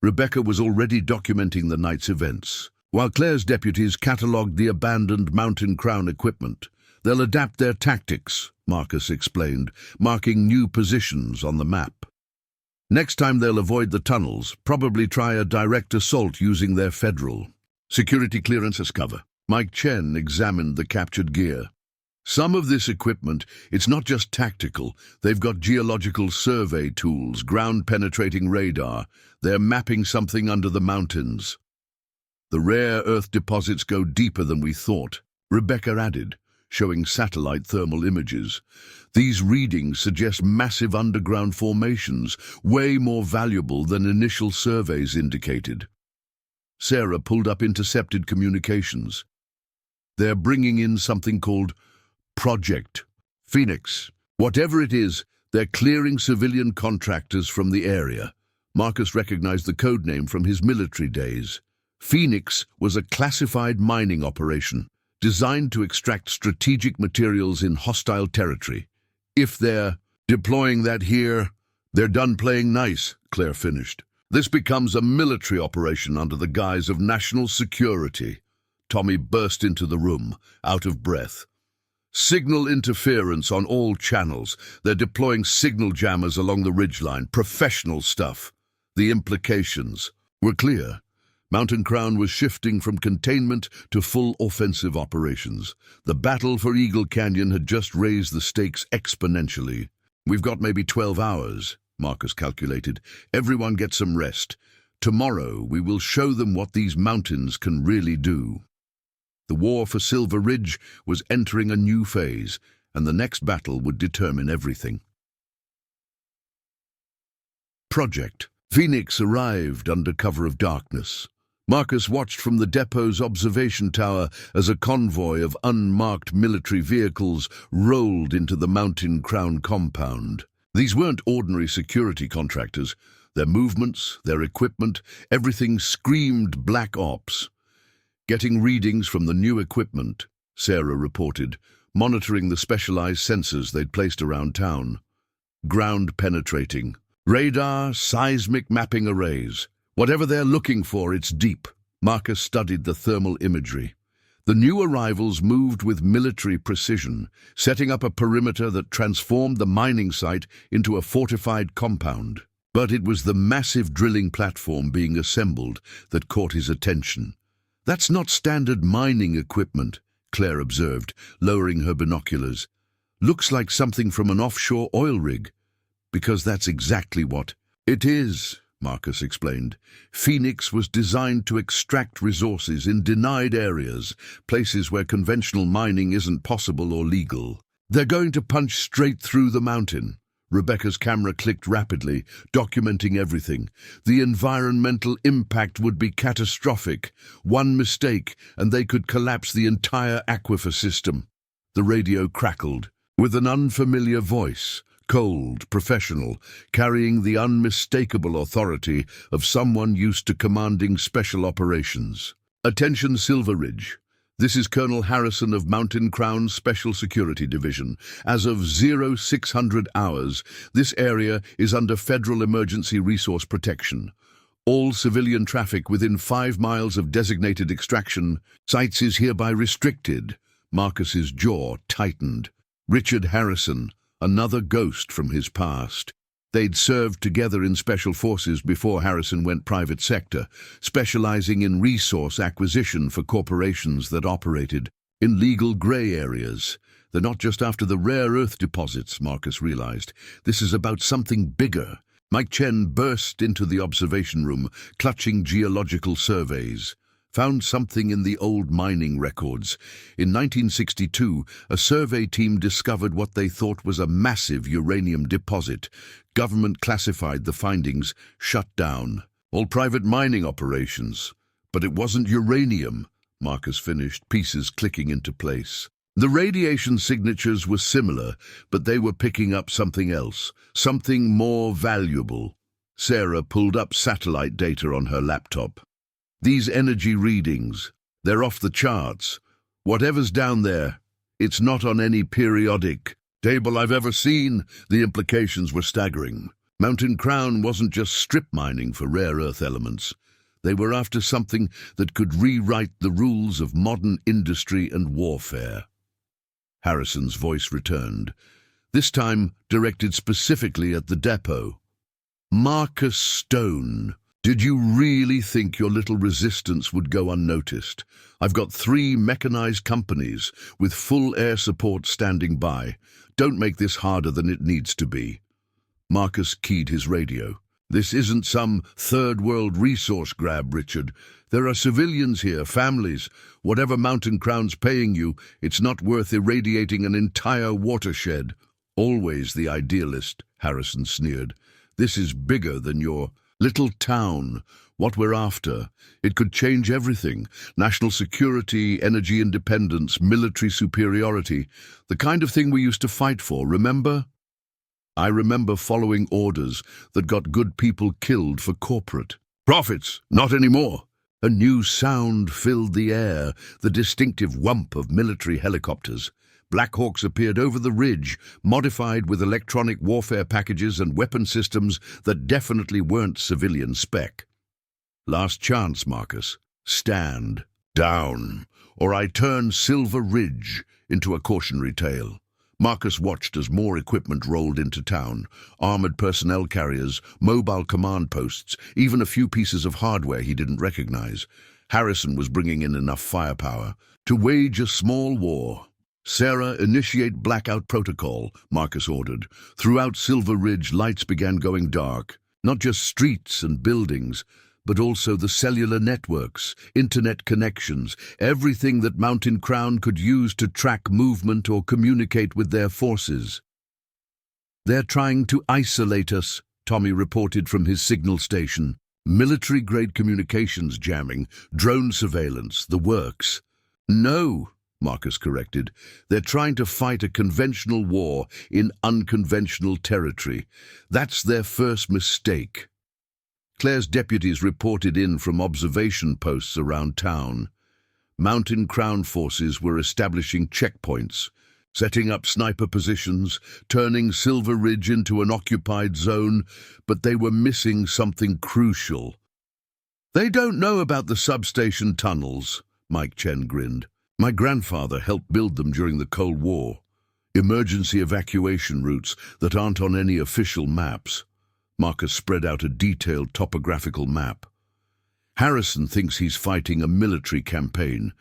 Rebecca was already documenting the night's events, while Claire's deputies catalogued the abandoned Mountain Crown equipment. "They'll adapt their tactics," Marcus explained, marking new positions on the map. "Next time they'll avoid the tunnels, probably try a direct assault using their federal security clearance as cover." Mike Chen examined the captured gear. "Some of this equipment, it's not just tactical. They've got geological survey tools, ground-penetrating radar. They're mapping something under the mountains. The rare earth deposits go deeper than we thought," Rebecca added, showing satellite thermal images. "These readings suggest massive underground formations, way more valuable than initial surveys indicated." Sarah pulled up intercepted communications. "They're bringing in something called Project Phoenix. Whatever it is, they're clearing civilian contractors from the area. Marcus recognized the code name from his military days. Phoenix was a classified mining operation designed to extract strategic materials in hostile territory. If they're deploying that here, they're done playing nice, Claire finished. This becomes a military operation under the guise of national security. Tommy burst into the room, out of breath. Signal interference on all channels. They're deploying signal jammers along the ridgeline. Professional stuff. The implications were clear. Mountain Crown was shifting from containment to full offensive operations. The battle for Eagle Canyon had just raised the stakes exponentially. We've got maybe 12 hours, Marcus calculated. Everyone get some rest. Tomorrow we will show them what these mountains can really do. The war for Silver Ridge was entering a new phase, and the next battle would determine everything. Project Phoenix arrived under cover of darkness. Marcus watched from the depot's observation tower as a convoy of unmarked military vehicles rolled into the Mountain Crown compound. These weren't ordinary security contractors. Their movements, their equipment, everything screamed black ops. Getting readings from the new equipment, Sarah reported, monitoring the specialized sensors they'd placed around town. Ground penetrating. Radar, seismic mapping arrays. Whatever they're looking for, it's deep. Marcus studied the thermal imagery. The new arrivals moved with military precision, setting up a perimeter that transformed the mining site into a fortified compound. But it was the massive drilling platform being assembled that caught his attention. That's not standard mining equipment, Claire observed, lowering her binoculars. Looks like something from an offshore oil rig. Because that's exactly what it is, Marcus explained. Phoenix was designed to extract resources in denied areas, places where conventional mining isn't possible or legal. They're going to punch straight through the mountain. Rebecca's camera clicked rapidly, documenting everything. The environmental impact would be catastrophic. One mistake, and they could collapse the entire aquifer system. The radio crackled, with an unfamiliar voice. Cold, professional, carrying the unmistakable authority of someone used to commanding special operations. Attention Silver Ridge. This is Colonel Harrison of Mountain Crown Special Security Division. As of 0600 hours, this area is under federal emergency resource protection. All civilian traffic within 5 miles of designated extraction sites is hereby restricted. Marcus's jaw tightened. Richard Harrison, another ghost from his past. They'd served together in special forces before Harrison went private sector, specializing in resource acquisition for corporations that operated in legal gray areas. They're not just after the rare earth deposits, Marcus realized. This is about something bigger. Mike Chen burst into the observation room, clutching geological surveys. Found something in the old mining records. In 1962, a survey team discovered what they thought was a massive uranium deposit. Government classified the findings, shut down. All private mining operations. But it wasn't uranium, Marcus finished, pieces clicking into place. The radiation signatures were similar, but they were picking up something else, something more valuable. Sarah pulled up satellite data on her laptop. These energy readings, they're off the charts. Whatever's down there, it's not on any periodic table I've ever seen. The implications were staggering. Mountain Crown wasn't just strip mining for rare earth elements. They were after something that could rewrite the rules of modern industry and warfare. Harrison's voice returned, this time directed specifically at the depot. Marcus Stone. Did you really think your little resistance would go unnoticed? I've got 3 mechanized companies with full air support standing by. Don't make this harder than it needs to be. Marcus keyed his radio. This isn't some third world resource grab, Richard. There are civilians here, families. Whatever Mountain Crown's paying you, it's not worth irradiating an entire watershed. Always the idealist, Harrison sneered. This is bigger than your little town. What we're after. It could change everything. National security, energy independence, military superiority. The kind of thing we used to fight for, remember? I remember following orders that got good people killed for corporate profits. Not anymore. A new sound filled the air, the distinctive whump of military helicopters. Black Hawks appeared over the ridge, modified with electronic warfare packages and weapon systems that definitely weren't civilian spec. Last chance, Marcus. Stand down, or I turn Silver Ridge into a cautionary tale. Marcus watched as more equipment rolled into town. Armored personnel carriers, mobile command posts, even a few pieces of hardware he didn't recognize. Harrison was bringing in enough firepower to wage a small war. Sarah, initiate blackout protocol, Marcus ordered. Throughout Silver Ridge, lights began going dark. Not just streets and buildings, but also the cellular networks, internet connections, everything that Mountain Crown could use to track movement or communicate with their forces. "They're trying to isolate us," Tommy reported from his signal station. "Military-grade communications jamming, drone surveillance, the works." "No," Marcus corrected. "They're trying to fight a conventional war in unconventional territory. That's their first mistake." Claire's deputies reported in from observation posts around town. Mountain Crown forces were establishing checkpoints, setting up sniper positions, turning Silver Ridge into an occupied zone, but they were missing something crucial. "They don't know about the substation tunnels," Mike Chen grinned. "My grandfather helped build them during the Cold War. Emergency evacuation routes that aren't on any official maps." Marcus spread out a detailed topographical map. "Harrison thinks he's fighting a military campaign.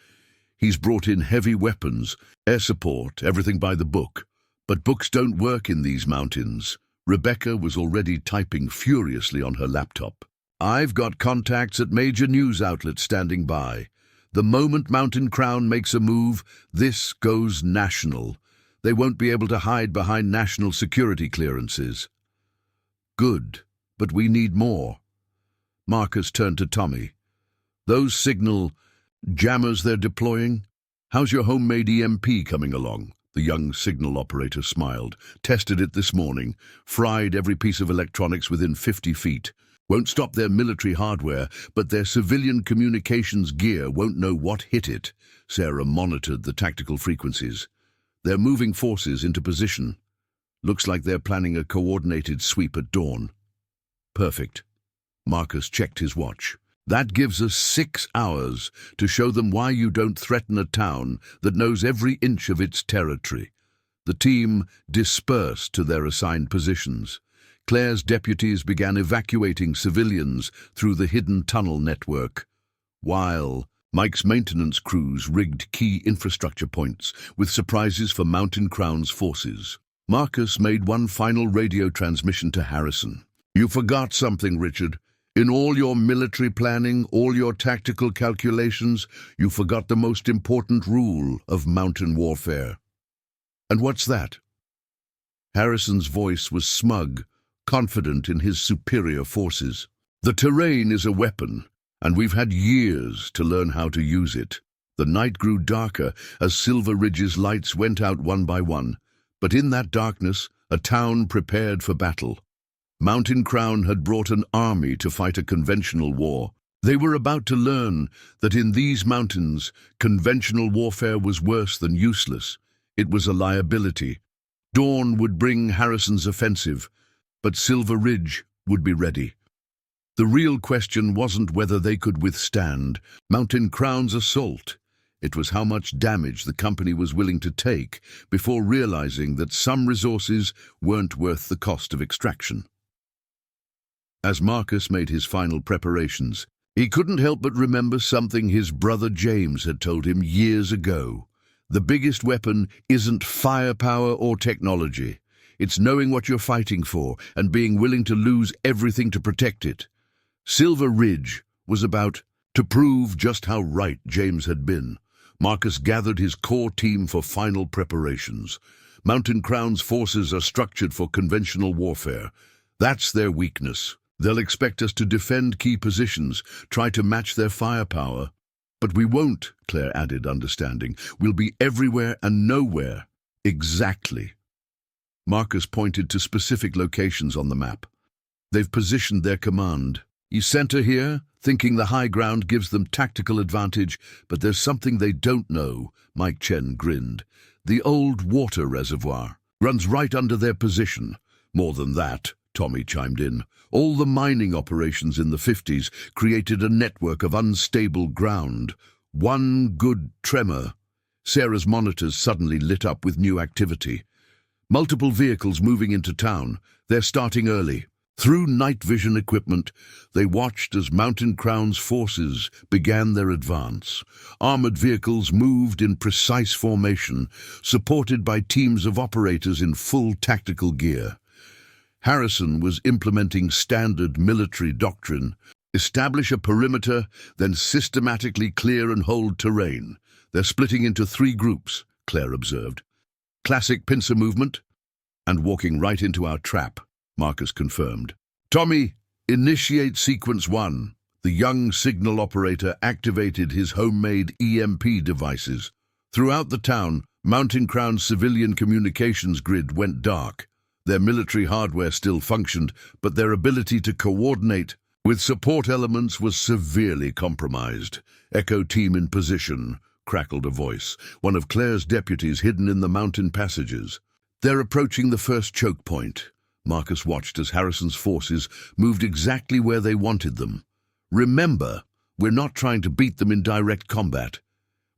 He's brought in heavy weapons, air support, everything by the book. But books don't work in these mountains." Rebecca was already typing furiously on her laptop. "I've got contacts at major news outlets standing by. The moment Mountain Crown makes a move, this goes national. They won't be able to hide behind national security clearances." "Good, but we need more." Marcus turned to Tommy. "Those signal jammers they're deploying? How's your homemade EMP coming along?" The young signal operator smiled. "Tested it this morning. Fried every piece of electronics within 50 feet. Won't stop their military hardware, but their civilian communications gear won't know what hit it." Sarah monitored the tactical frequencies. "They're moving forces into position. Looks like they're planning a coordinated sweep at dawn." "Perfect." Marcus checked his watch. "That gives us 6 hours to show them why you don't threaten a town that knows every inch of its territory." The team dispersed to their assigned positions. Claire's deputies began evacuating civilians through the hidden tunnel network, while Mike's maintenance crews rigged key infrastructure points with surprises for Mountain Crown's forces. Marcus made one final radio transmission to Harrison. "You forgot something, Richard. In all your military planning, all your tactical calculations, you forgot the most important rule of mountain warfare." "And what's that?" Harrison's voice was smug, confident in his superior forces. "The terrain is a weapon, and we've had years to learn how to use it." The night grew darker as Silver Ridge's lights went out one by one. But in that darkness, a town prepared for battle. Mountain Crown had brought an army to fight a conventional war. They were about to learn that in these mountains, conventional warfare was worse than useless. It was a liability. Dawn would bring Harrison's offensive, but Silver Ridge would be ready. The real question wasn't whether they could withstand Mountain Crown's assault. It was how much damage the company was willing to take before realizing that some resources weren't worth the cost of extraction. As Marcus made his final preparations, he couldn't help but remember something his brother James had told him years ago. The biggest weapon isn't firepower or technology. It's knowing what you're fighting for and being willing to lose everything to protect it. Silver Ridge was about to prove just how right James had been. Marcus gathered his core team for final preparations. Mountain Crown's forces are structured for conventional warfare. That's their weakness. They'll expect us to defend key positions, try to match their firepower. But we won't, Claire added, understanding. We'll be everywhere and nowhere. Exactly. Marcus pointed to specific locations on the map. They've positioned their command. You center here, thinking the high ground gives them tactical advantage, but there's something they don't know, Mike Chen grinned. The old water reservoir runs right under their position. More than that, Tommy chimed in. All the mining operations in the 50s created a network of unstable ground. One good tremor. Sarah's monitors suddenly lit up with new activity. Multiple vehicles moving into town. They're starting early. Through night vision equipment, they watched as Mountain Crown's forces began their advance. Armored vehicles moved in precise formation, supported by teams of operators in full tactical gear. Harrison was implementing standard military doctrine. Establish a perimeter, then systematically clear and hold terrain. They're splitting into 3 groups, Claire observed. Classic pincer movement, and walking right into our trap, Marcus confirmed. Tommy, initiate sequence 1. The young signal operator activated his homemade EMP devices. Throughout the town, Mountain Crown's civilian communications grid went dark. Their military hardware still functioned, but their ability to coordinate with support elements was severely compromised. Echo team in position, crackled a voice, one of Claire's deputies hidden in the mountain passages. They're approaching the first choke point. Marcus watched as Harrison's forces moved exactly where they wanted them. Remember, we're not trying to beat them in direct combat.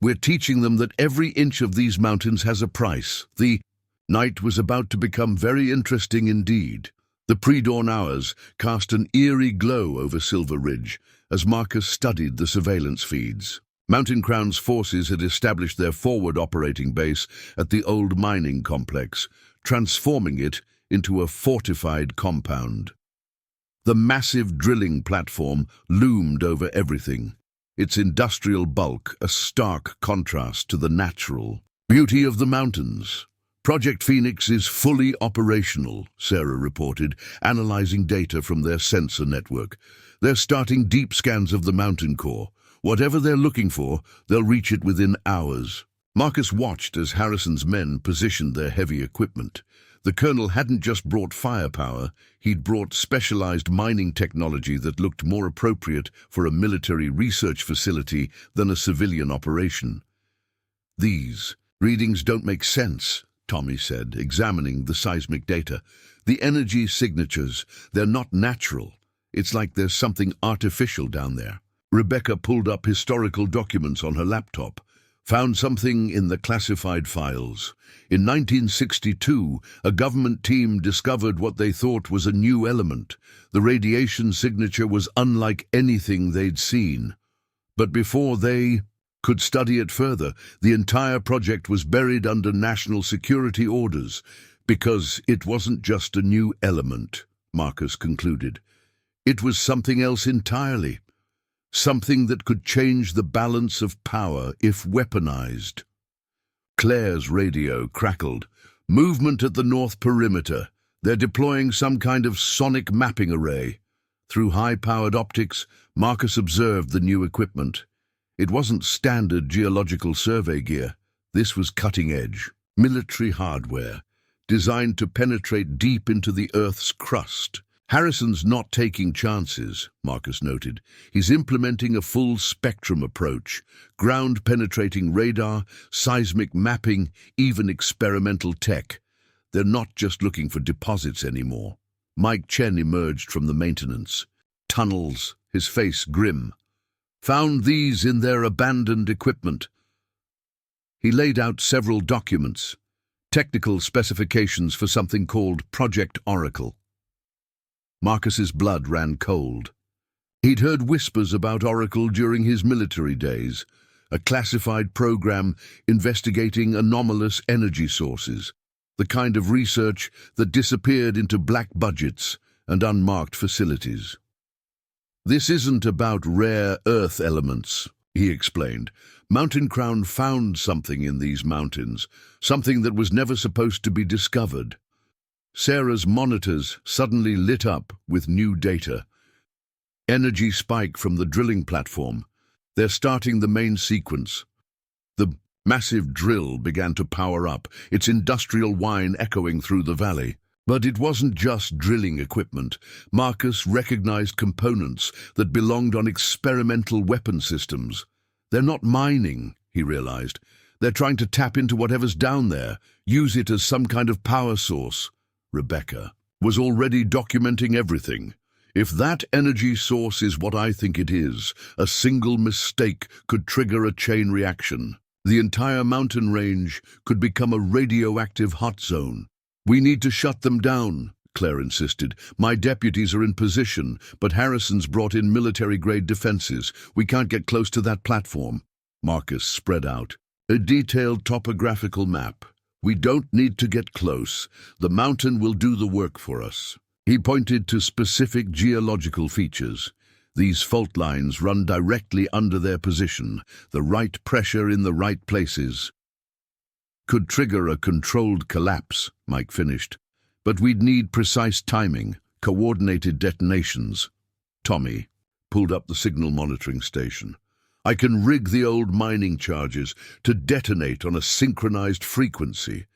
We're teaching them that every inch of these mountains has a price. The night was about to become very interesting indeed. The pre-dawn hours cast an eerie glow over Silver Ridge as Marcus studied the surveillance feeds. Mountain Crown's forces had established their forward operating base at the old mining complex, transforming it into a fortified compound. The massive drilling platform loomed over everything, its industrial bulk a stark contrast to the natural beauty of the mountains. Project Phoenix is fully operational, Sarah reported, analyzing data from their sensor network. They're starting deep scans of the mountain core. Whatever they're looking for, they'll reach it within hours. Marcus watched as Harrison's men positioned their heavy equipment. The colonel hadn't just brought firepower, he'd brought specialized mining technology that looked more appropriate for a military research facility than a civilian operation. These readings don't make sense, Tommy said, examining the seismic data. The energy signatures, they're not natural. It's like there's something artificial down there. Rebecca pulled up historical documents on her laptop, found something in the classified files. In 1962, a government team discovered what they thought was a new element. The radiation signature was unlike anything they'd seen. But before they could study it further, the entire project was buried under national security orders, because it wasn't just a new element, Marcus concluded. It was something else entirely. Something that could change the balance of power if weaponized. Claire's radio crackled. Movement at the north perimeter. They're deploying some kind of sonic mapping array. Through high-powered optics, Marcus observed the new equipment. It wasn't standard geological survey gear. This was cutting-edge, military hardware, designed to penetrate deep into the Earth's crust. Harrison's not taking chances, Marcus noted. He's implementing a full-spectrum approach, ground-penetrating radar, seismic mapping, even experimental tech. They're not just looking for deposits anymore. Mike Chen emerged from the maintenance. Tunnels, his face grim. Found these in their abandoned equipment. He laid out several documents, technical specifications for something called Project Oracle. Marcus's blood ran cold. He'd heard whispers about Oracle during his military days, a classified program investigating anomalous energy sources, the kind of research that disappeared into black budgets and unmarked facilities. This isn't about rare earth elements, he explained. Mountain Crown found something in these mountains, something that was never supposed to be discovered. Sarah's monitors suddenly lit up with new data. Energy spike from the drilling platform. They're starting the main sequence. The Massive drill began to power up, its industrial whine echoing through the valley. But it wasn't just drilling equipment. Marcus recognized components that belonged on experimental weapon systems. They're not mining, he realized. They're trying to tap into whatever's down there, use it as some kind of power source. Rebecca was already documenting everything. If that energy source is what I think it is, a single mistake could trigger a chain reaction. The entire mountain range could become a radioactive hot zone. We need to shut them down, Claire insisted. My deputies are in position, but Harrison's brought in military-grade defenses. We can't get close to that platform. Marcus spread out. A detailed topographical map. We don't need to get close. The mountain will do the work for us. He pointed to specific geological features. These fault lines run directly under their position. The right pressure in the right places could trigger a controlled collapse, Mike finished. But we'd need precise timing, coordinated detonations. Tommy pulled up the signal monitoring station. I can rig the old mining charges to detonate on a synchronized frequency.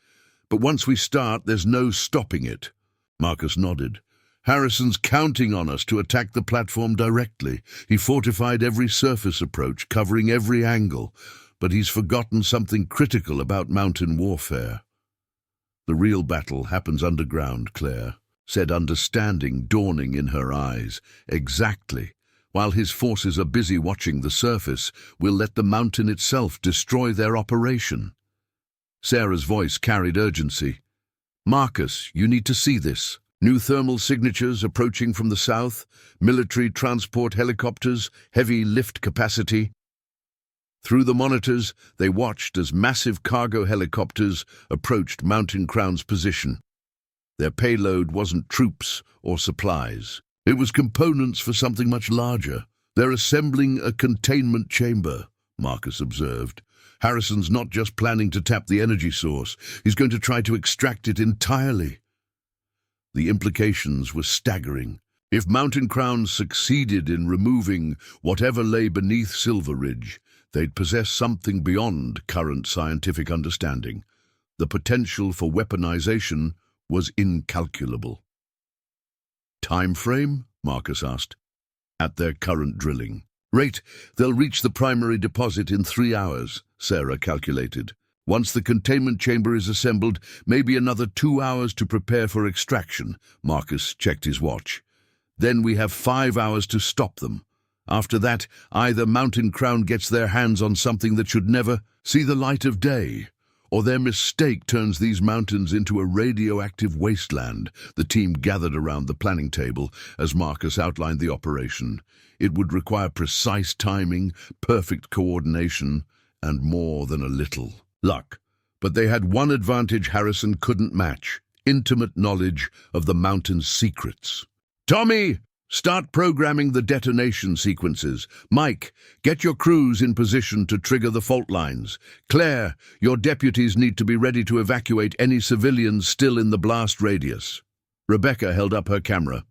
But once we start, there's no stopping it. Marcus nodded. Harrison's counting on us to attack the platform directly. He fortified every surface approach, covering every angle. But he's forgotten something critical about mountain warfare. The real battle happens underground, Claire said, understanding dawning in her eyes. Exactly. While his forces are busy watching the surface, we'll let the mountain itself destroy their operation. Sarah's voice carried urgency. Marcus, you need to see this. New thermal signatures approaching from the south, military transport helicopters, heavy lift capacity. Through the monitors, they watched as massive cargo helicopters approached Mountain Crown's position. Their payload wasn't troops or supplies. It was components for something much larger. They're assembling a containment chamber, Marcus observed. Harrison's not just planning to tap the energy source. He's going to try to extract it entirely. The implications were staggering. If Mountain Crown succeeded in removing whatever lay beneath Silver Ridge, they'd possess something beyond current scientific understanding. The potential for weaponization was incalculable. Time frame? Marcus asked. At their current drilling. Rate, they'll reach the primary deposit in 3 hours, Sarah calculated. Once the containment chamber is assembled, maybe another 2 hours to prepare for extraction. Marcus checked his watch. Then we have 5 hours to stop them. After that, either Mountain Crown gets their hands on something that should never see the light of day, or their mistake turns these mountains into a radioactive wasteland. The team gathered around the planning table as Marcus outlined the operation. It would require precise timing, perfect coordination, and more than a little luck. But they had one advantage Harrison couldn't match: intimate knowledge of the mountain's secrets. Tommy! Start programming the detonation sequences. Mike, get your crews in position to trigger the fault lines. Claire, your deputies need to be ready to evacuate any civilians still in the blast radius. Rebecca held up her camera.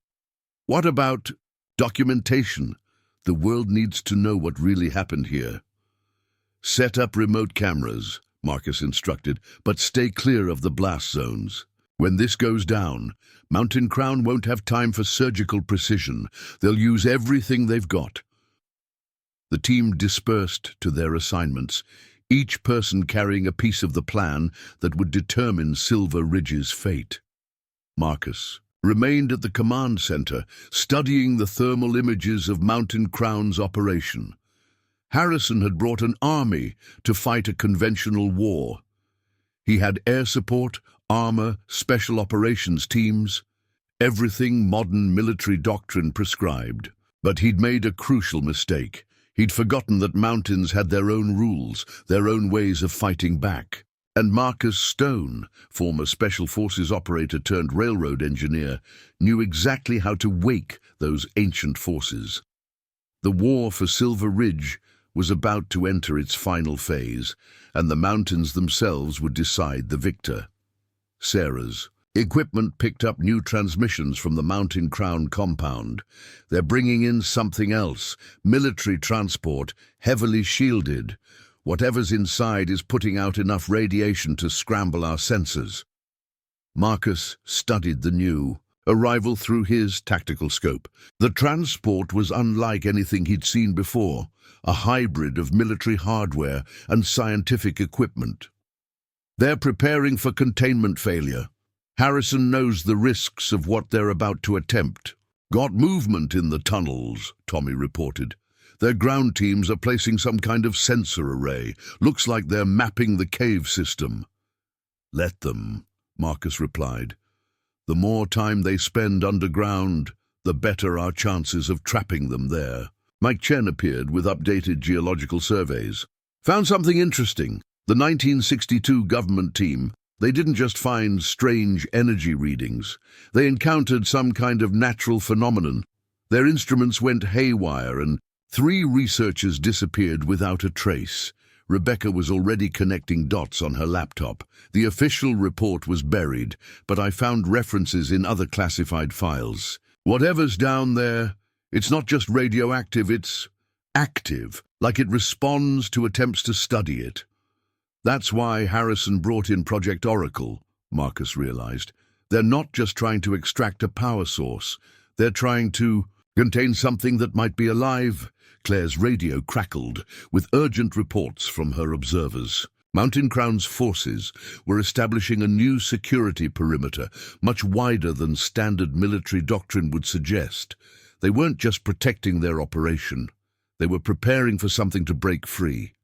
What about documentation? The world needs to know what really happened here. Set up remote cameras, Marcus instructed, but stay clear of the blast zones. When this goes down, Mountain Crown won't have time for surgical precision. They'll use everything they've got. The team dispersed to their assignments, each person carrying a piece of the plan that would determine Silver Ridge's fate. Marcus remained at the command center, studying the thermal images of Mountain Crown's operation. Harrison had brought an army to fight a conventional war. He had air support, armor, special operations teams, everything modern military doctrine prescribed. But he'd made a crucial mistake. He'd forgotten that mountains had their own rules, their own ways of fighting back. And Marcus Stone, former Special Forces operator turned railroad engineer, knew exactly how to wake those ancient forces. The war for Silver Ridge was about to enter its final phase, and the mountains themselves would decide the victor. Sarah's equipment picked up new transmissions from the Mountain Crown compound. They're bringing in something else, military transport, heavily shielded. Whatever's inside is putting out enough radiation to scramble our sensors. Marcus studied the new arrival through his tactical scope. The transport was unlike anything he'd seen before, a hybrid of military hardware and scientific equipment. They're preparing for containment failure. Harrison knows the risks of what they're about to attempt. Got movement in the tunnels, Tommy reported. Their ground teams are placing some kind of sensor array. Looks like they're mapping the cave system. Let them, Marcus replied. The more time they spend underground, the better our chances of trapping them there. Mike Chen appeared with updated geological surveys. Found something interesting. The 1962 government team, they didn't just find strange energy readings. They encountered some kind of natural phenomenon. Their instruments went haywire and 3 researchers disappeared without a trace. Rebecca was already connecting dots on her laptop. The official report was buried, but I found references in other classified files. Whatever's down there, it's not just radioactive, it's active, like it responds to attempts to study it. That's why Harrison brought in Project Oracle, Marcus realized. They're not just trying to extract a power source. They're trying to contain something that might be alive. Claire's radio crackled with urgent reports from her observers. Mountain Crown's forces were establishing a new security perimeter, much wider than standard military doctrine would suggest. They weren't just protecting their operation. They were preparing for something to break free.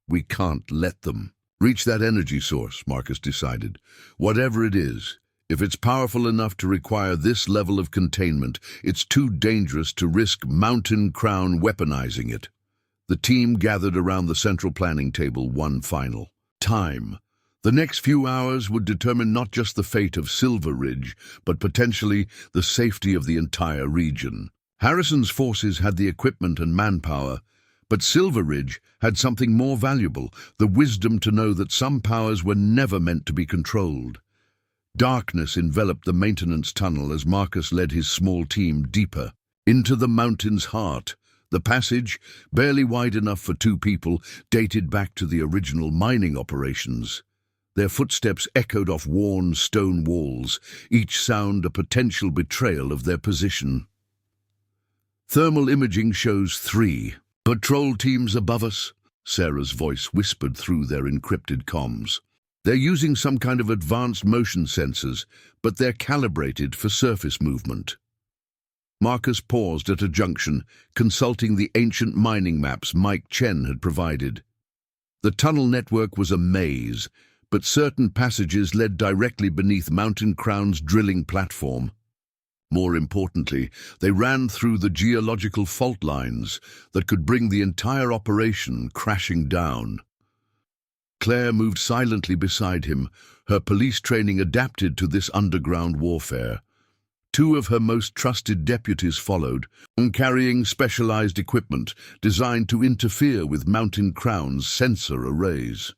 We can't let them reach that energy source, Marcus decided. Whatever it is, if it's powerful enough to require this level of containment, it's too dangerous to risk Mountain Crown weaponizing it. The team gathered around the central planning table one final time. The next few hours would determine not just the fate of Silver Ridge, but potentially the safety of the entire region. Harrison's forces had the equipment and manpower, but Silver Ridge had something more valuable, the wisdom to know that some powers were never meant to be controlled. Darkness enveloped the maintenance tunnel as Marcus led his small team deeper into the mountain's heart. The passage, barely wide enough for 2 people, dated back to the original mining operations. Their footsteps echoed off worn stone walls, each sound a potential betrayal of their position. Thermal imaging shows 3 patrol teams above us, Sarah's voice whispered through their encrypted comms. They're using some kind of advanced motion sensors, but they're calibrated for surface movement. Marcus paused at a junction, consulting the ancient mining maps Mike Chen had provided. The tunnel network was a maze, but certain passages led directly beneath Mountain Crown's drilling platform. More importantly, they ran through the geological fault lines that could bring the entire operation crashing down. Claire moved silently beside him, her police training adapted to this underground warfare. 2 of her most trusted deputies followed, carrying specialized equipment designed to interfere with Mountain Crown's sensor arrays.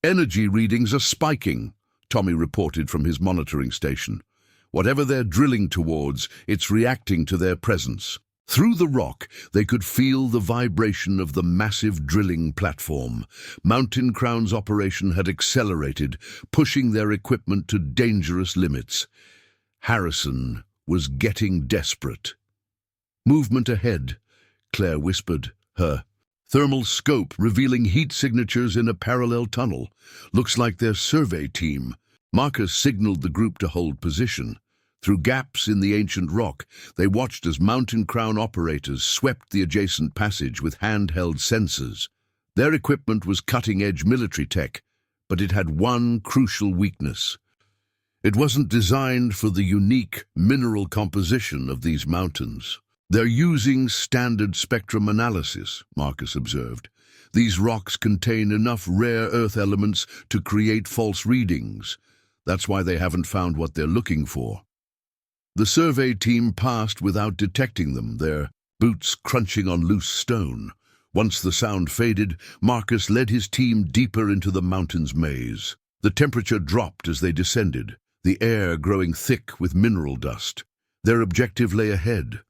Energy readings are spiking, Tommy reported from his monitoring station. Whatever they're drilling towards, it's reacting to their presence. Through the rock, they could feel the vibration of the massive drilling platform. Mountain Crown's operation had accelerated, pushing their equipment to dangerous limits. Harrison was getting desperate. Movement ahead, Claire whispered, her thermal scope revealing heat signatures in a parallel tunnel. Looks like their survey team. Marcus signaled the group to hold position. Through gaps in the ancient rock, they watched as Mountain Crown operators swept the adjacent passage with handheld sensors. Their equipment was cutting-edge military tech, but it had one crucial weakness. It wasn't designed for the unique mineral composition of these mountains. They're using standard spectrum analysis, Marcus observed. These rocks contain enough rare earth elements to create false readings. That's why they haven't found what they're looking for. The survey team passed without detecting them, their boots crunching on loose stone. Once the sound faded, Marcus led his team deeper into the mountain's maze. The temperature dropped as they descended, the air growing thick with mineral dust. Their objective lay ahead,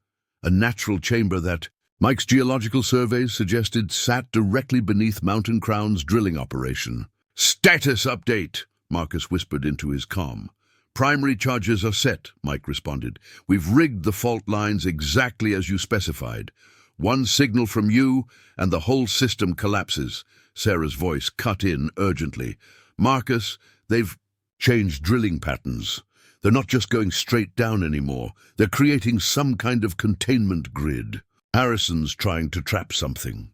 a natural chamber that Mike's geological surveys suggested sat directly beneath Mountain Crown's drilling operation. "Status update," Marcus whispered into his comm. "Primary charges are set," Mike responded. "We've rigged the fault lines exactly as you specified. One signal from you, and the whole system collapses." Sarah's voice cut in urgently. "Marcus, they've changed drilling patterns. They're not just going straight down anymore. They're creating some kind of containment grid. Harrison's trying to trap something."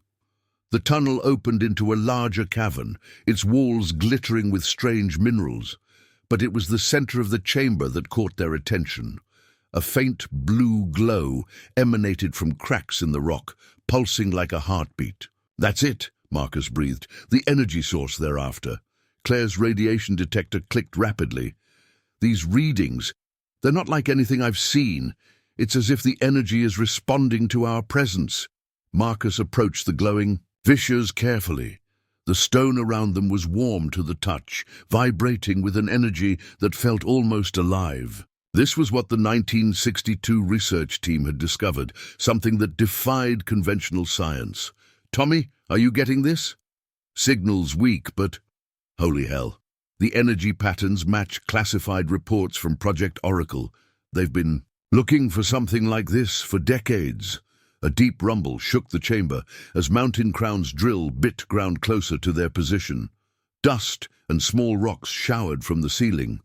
The tunnel opened into a larger cavern, its walls glittering with strange minerals. But it was the center of the chamber that caught their attention. A faint blue glow emanated from cracks in the rock, pulsing like a heartbeat. "That's it," Marcus breathed. "The energy source they're after." Claire's radiation detector clicked rapidly. "These readings, they're not like anything I've seen. It's as if the energy is responding to our presence." Marcus approached the glowing fissures carefully. The stone around them was warm to the touch, vibrating with an energy that felt almost alive. This was what the 1962 research team had discovered, something that defied conventional science. "Tommy, are you getting this?" "Signal's weak, but—" Holy hell. The energy patterns match classified reports from Project Oracle. They've been looking for something like this for decades. A deep rumble shook the chamber as Mountain Crown's drill bit ground closer to their position. Dust and small rocks showered from the ceiling.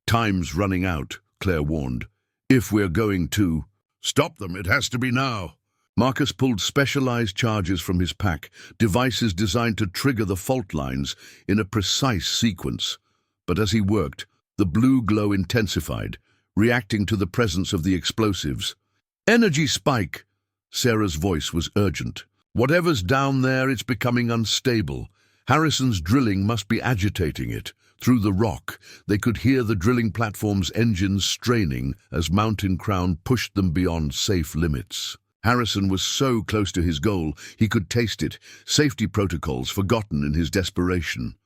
"Time's running out," Claire warned. "If we're going to stop them, it has to be now." Marcus pulled specialized charges from his pack, devices designed to trigger the fault lines in a precise sequence. But as he worked, the blue glow intensified, reacting to the presence of the explosives. "Energy spike!" Sarah's voice was urgent. "Whatever's down there, it's becoming unstable. Harrison's drilling must be agitating it." Through the rock, they could hear the drilling platform's engines straining as Mountain Crown pushed them beyond safe limits. Harrison was so close to his goal, he could taste it, safety protocols forgotten in his desperation.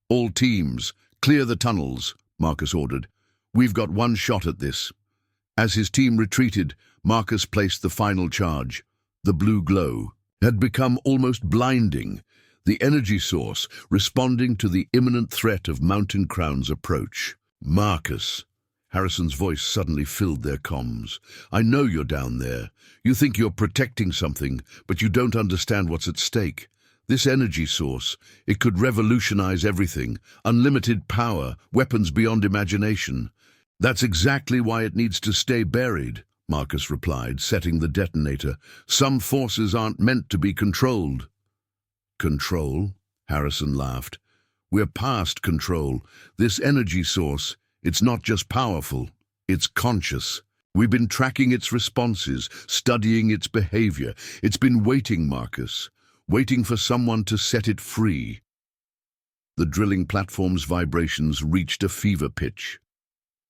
"All teams, clear the tunnels," Marcus ordered. "We've got one shot at this." As his team retreated, Marcus placed the final charge. The blue glow had become almost blinding, the energy source responding to the imminent threat of Mountain Crown's approach. "Marcus," Harrison's voice suddenly filled their comms. "I know you're down there. You think you're protecting something, but you don't understand what's at stake. This energy source, it could revolutionize everything. Unlimited power, weapons beyond imagination. That's exactly why it needs to stay buried," Marcus replied, setting the detonator. "Some forces aren't meant to be controlled." "Control?" Harrison laughed. "We're past control. This energy source, it's not just powerful, it's conscious. We've been tracking its responses, studying its behavior. It's been waiting, Marcus, waiting for someone to set it free." The drilling platform's vibrations reached a fever pitch.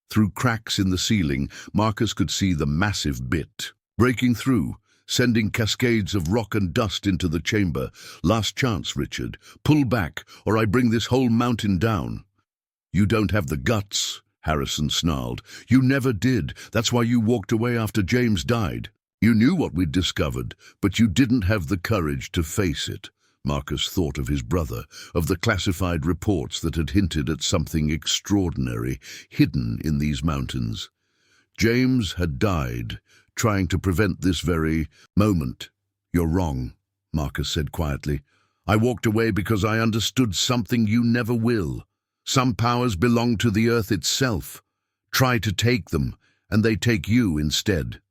Through cracks in the ceiling, Marcus could see the massive bit breaking through, sending cascades of rock and dust into the chamber. "Last chance, Richard. Pull back, or I bring this whole mountain down." "You don't have the guts," Harrison snarled. "You never did. That's why you walked away after James died. You knew what we'd discovered, but you didn't have the courage to face it." Marcus thought of his brother, of the classified reports that had hinted at something extraordinary hidden in these mountains. James had died, trying to prevent this very moment. "You're wrong," Marcus said quietly. "I walked away because I understood something you never will. Some powers belong to the earth itself. Try to take them, and they take you instead."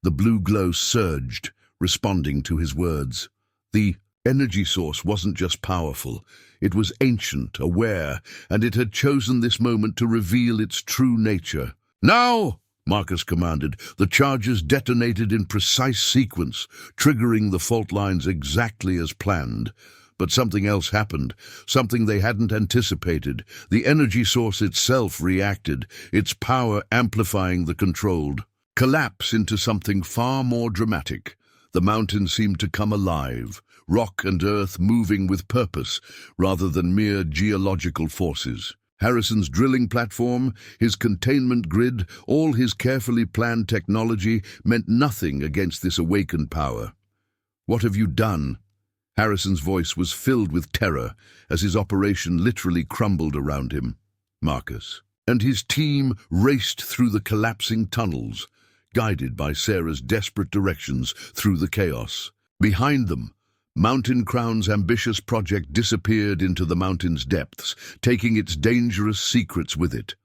The blue glow surged, responding to his words. The energy source wasn't just powerful. It was ancient, aware, and it had chosen this moment to reveal its true nature. "Now!" Marcus commanded. The charges detonated in precise sequence, triggering the fault lines exactly as planned. But something else happened, something they hadn't anticipated. The energy source itself reacted, its power amplifying the controlled collapse into something far more dramatic. The mountain seemed to come alive, rock and earth moving with purpose rather than mere geological forces. Harrison's drilling platform, his containment grid, all his carefully planned technology meant nothing against this awakened power. "What have you done?" Harrison's voice was filled with terror as his operation literally crumbled around him. Marcus and his team raced through the collapsing tunnels, guided by Sarah's desperate directions through the chaos. Behind them, Mountain Crown's ambitious project disappeared into the mountain's depths, taking its dangerous secrets with it.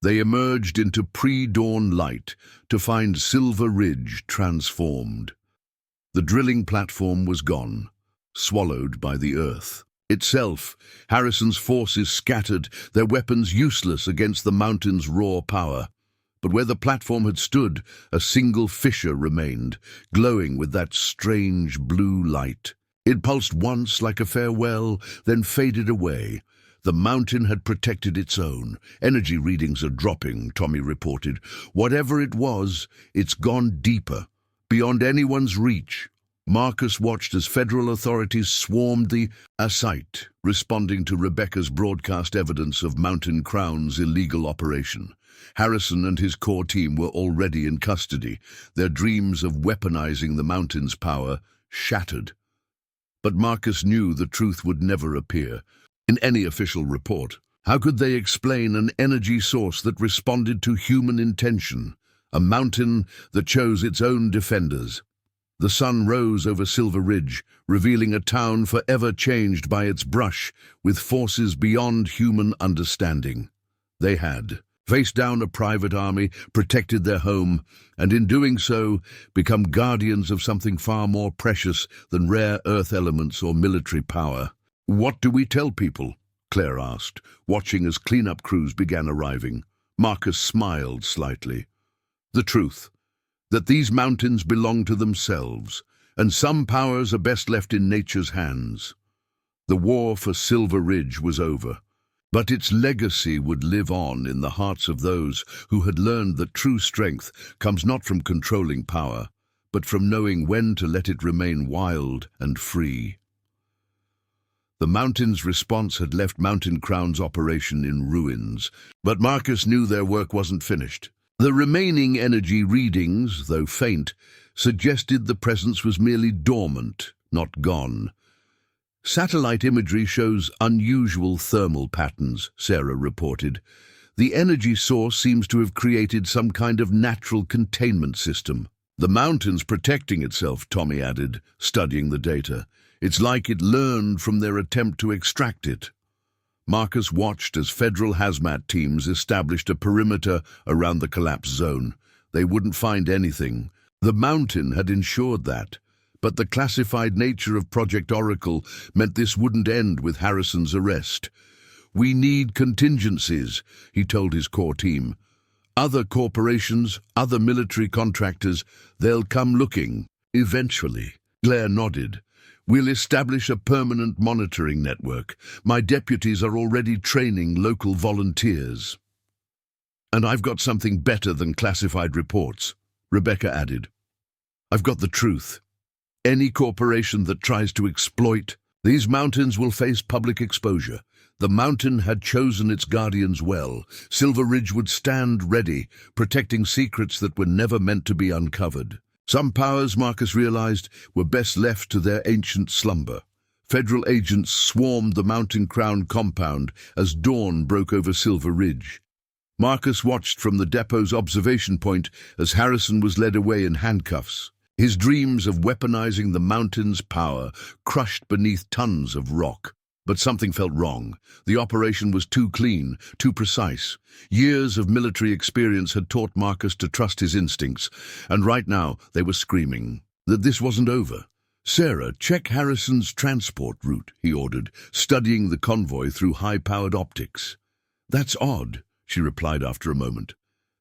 They emerged into pre-dawn light to find Silver Ridge transformed. The drilling platform was gone, swallowed by the earth. Itself, Harrison's forces scattered, their weapons useless against the mountain's raw power. But where the platform had stood, a single fissure remained, glowing with that strange blue light. It pulsed once like a farewell, then faded away. The mountain had protected its own. "Energy readings are dropping," Tommy reported. "Whatever it was, it's gone deeper, beyond anyone's reach." Marcus watched as federal authorities swarmed the site, responding to Rebecca's broadcast evidence of Mountain Crown's illegal operation. Harrison and his core team were already in custody, their dreams of weaponizing the mountain's power shattered. But Marcus knew the truth would never appear in any official report. How could they explain an energy source that responded to human intention, a mountain that chose its own defenders? The sun rose over Silver Ridge, revealing a town forever changed by its brush with forces beyond human understanding. They had faced down a private army, protected their home, and in doing so, become guardians of something far more precious than rare earth elements or military power. "What do we tell people?" Claire asked, watching as cleanup crews began arriving. Marcus smiled slightly. "The truth. That these mountains belong to themselves, and some powers are best left in nature's hands." The war for Silver Ridge was over, but its legacy would live on in the hearts of those who had learned that true strength comes not from controlling power, but from knowing when to let it remain wild and free. The mountain's response had left Mountain Crown's operation in ruins, but Marcus knew their work wasn't finished. The remaining energy readings, though faint, suggested the presence was merely dormant, not gone. "Satellite imagery shows unusual thermal patterns," Sarah reported. "The energy source seems to have created some kind of natural containment system." "The mountain's protecting itself," Tommy added, studying the data. "It's like it learned from their attempt to extract it." Marcus watched as federal hazmat teams established a perimeter around the collapse zone. They wouldn't find anything. The mountain had ensured that. But the classified nature of Project Oracle meant this wouldn't end with Harrison's arrest. "We need contingencies," he told his core team. "Other corporations, other military contractors, they'll come looking. Eventually." Claire nodded. "We'll establish a permanent monitoring network. My deputies are already training local volunteers." "And I've got something better than classified reports," Rebecca added. "I've got the truth. Any corporation that tries to exploit these mountains will face public exposure. The mountain had chosen its guardians well. Silver Ridge would stand ready, protecting secrets that were never meant to be uncovered. Some powers, Marcus realized, were best left to their ancient slumber. Federal agents swarmed the Mountain Crown compound as dawn broke over Silver Ridge. Marcus watched from the depot's observation point as Harrison was led away in handcuffs. His dreams of weaponizing the mountain's power crushed beneath tons of rock. But something felt wrong. The operation was too clean, too precise. Years of military experience had taught Marcus to trust his instincts, and right now they were screaming that this wasn't over. "Sarah, check Harrison's transport route," he ordered, studying the convoy through high-powered optics. "That's odd," she replied after a moment.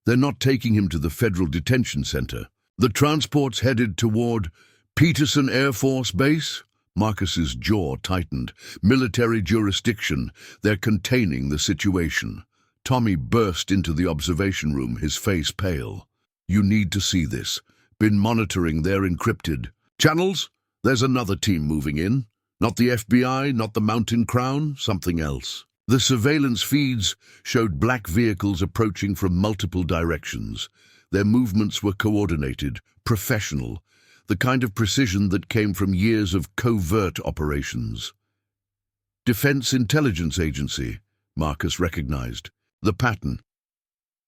"They're not taking him to the Federal Detention Center. The transport's headed toward Peterson Air Force Base?" Marcus's jaw tightened. "Military jurisdiction. They're containing the situation." Tommy burst into the observation room, his face pale. "You need to see this. Been monitoring their encrypted channels. There's another team moving in. Not the FBI, not the Mountain Crown, something else." The surveillance feeds showed black vehicles approaching from multiple directions. Their movements were coordinated, professional. the kind of precision that came from years of covert operations. Defense Intelligence Agency, Marcus recognized. The pattern.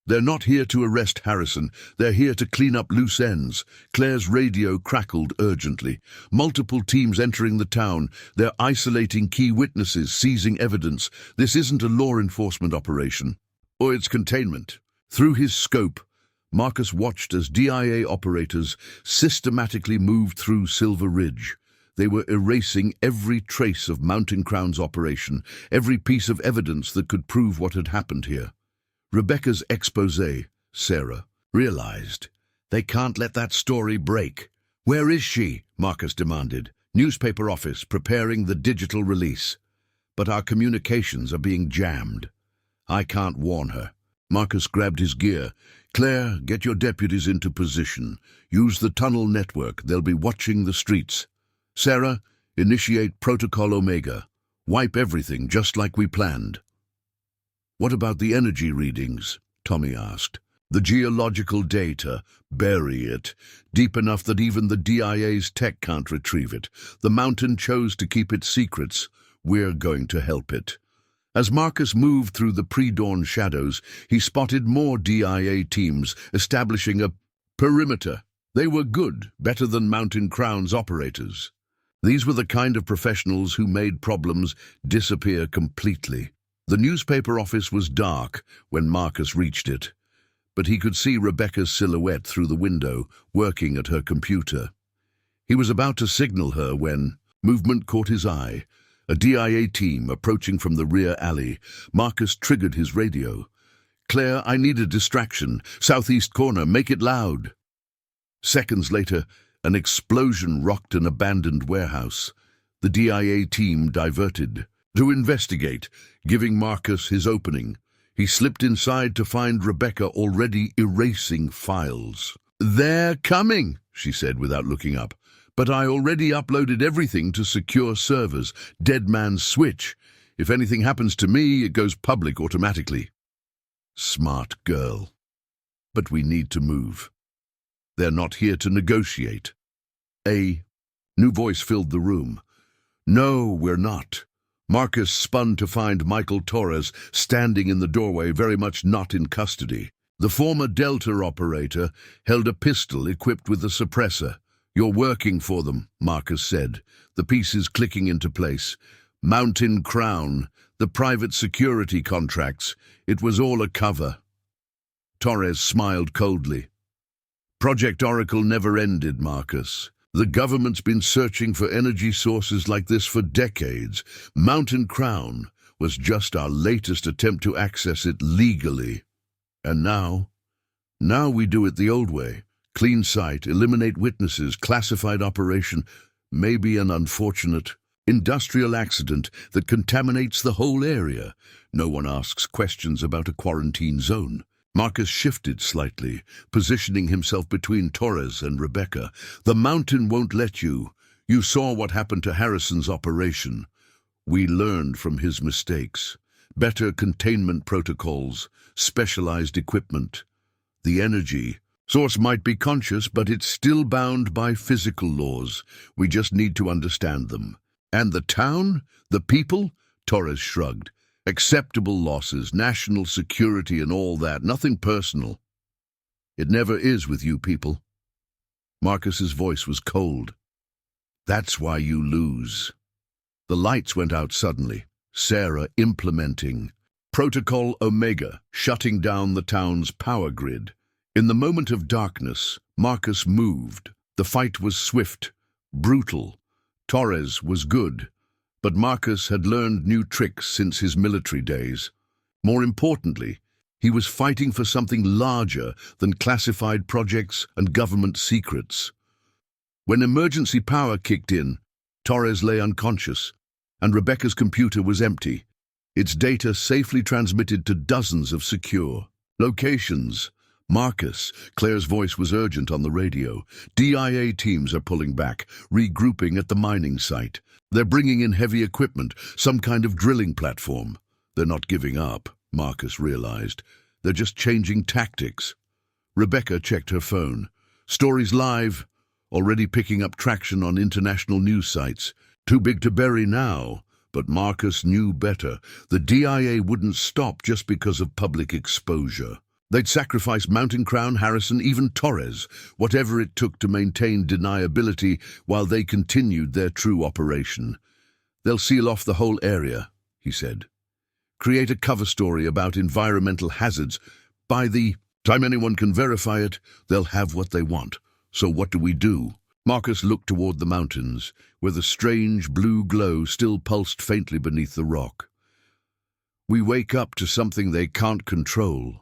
They're not here to arrest Harrison. They're here to clean up loose ends. Claire's radio crackled urgently. Multiple teams entering the town. They're isolating key witnesses, seizing evidence. This isn't a law enforcement operation. Or it's containment. Through his scope, Marcus watched as DIA operators systematically moved through Silver Ridge. They were erasing every trace of Mountain Crown's operation, every piece of evidence that could prove what had happened here. Rebecca's exposé, Sarah, realized. They can't let that story break. Where is she? Marcus demanded. Newspaper office, preparing the digital release. But our communications are being jammed. I can't warn her. Marcus grabbed his gear. Claire, get your deputies into position. Use the tunnel network. They'll be watching the streets. Sarah, initiate Protocol Omega. Wipe everything just like we planned. What about the energy readings? Tommy asked. The geological data. Bury it. Deep enough that even the DIA's tech can't retrieve it. The mountain chose to keep its secrets. We're going to help it. As Marcus moved through the pre-dawn shadows, he spotted more DIA teams establishing a perimeter. They were good, better than Mountain Crown's operators. These were the kind of professionals who made problems disappear completely. The newspaper office was dark when Marcus reached it, but he could see Rebecca's silhouette through the window, working at her computer. He was about to signal her when movement caught his eye. A DIA team approaching from the rear alley. Marcus triggered his radio. Claire, I need a distraction. Southeast corner, make it loud. Seconds later, an explosion rocked an abandoned warehouse. The DIA team diverted to investigate, giving Marcus his opening. He slipped inside to find Rebecca already erasing files. They're coming, she said without looking up. But I already uploaded everything to secure servers. Dead man's switch. If anything happens to me, it goes public automatically. Smart girl. But we need to move. They're not here to negotiate. A new voice filled the room. No, we're not. Marcus spun to find Michael Torres standing in the doorway, very much not in custody. The former Delta operator held a pistol equipped with a suppressor. You're working for them, Marcus said, the pieces clicking into place. Mountain Crown, the private security contracts, it was all a cover. Torres smiled coldly. Project Oracle never ended, Marcus. The government's been searching for energy sources like this for decades. Mountain Crown was just our latest attempt to access it legally. And now we do it the old way. Clean site, eliminate witnesses, classified operation, maybe an unfortunate industrial accident that contaminates the whole area. No one asks questions about a quarantine zone. Marcus shifted slightly, positioning himself between Torres and Rebecca. The mountain won't let you. You saw what happened to Harrison's operation. We learned from his mistakes. Better containment protocols, specialized equipment. The energy source might be conscious, but it's still bound by physical laws. We just need to understand them. And the town? The people? Torres shrugged. Acceptable losses, national security and all that, nothing personal. It never is with you people. Marcus's voice was cold. That's why you lose. The lights went out suddenly. Sarah implementing Protocol Omega, shutting down the town's power grid. In the moment of darkness, Marcus moved. The fight was swift, brutal. Torres was good, but Marcus had learned new tricks since his military days. More importantly, he was fighting for something larger than classified projects and government secrets. When emergency power kicked in, Torres lay unconscious, and Rebecca's computer was empty, its data safely transmitted to dozens of secure locations. Marcus, Claire's voice was urgent on the radio. DIA teams are pulling back, regrouping at the mining site. They're bringing in heavy equipment, some kind of drilling platform. They're not giving up, Marcus realized. They're just changing tactics. Rebecca checked her phone. Stories live. already picking up traction on international news sites. Too big to bury now, but Marcus knew better. The DIA wouldn't stop just because of public exposure. They'd sacrifice Mountain Crown, Harrison, even Torres, whatever it took to maintain deniability while they continued their true operation. They'll seal off the whole area, he said. Create a cover story about environmental hazards. By the time anyone can verify it, they'll have what they want. So what do we do? Marcus looked toward the mountains, where the strange blue glow still pulsed faintly beneath the rock. We wake up to something they can't control,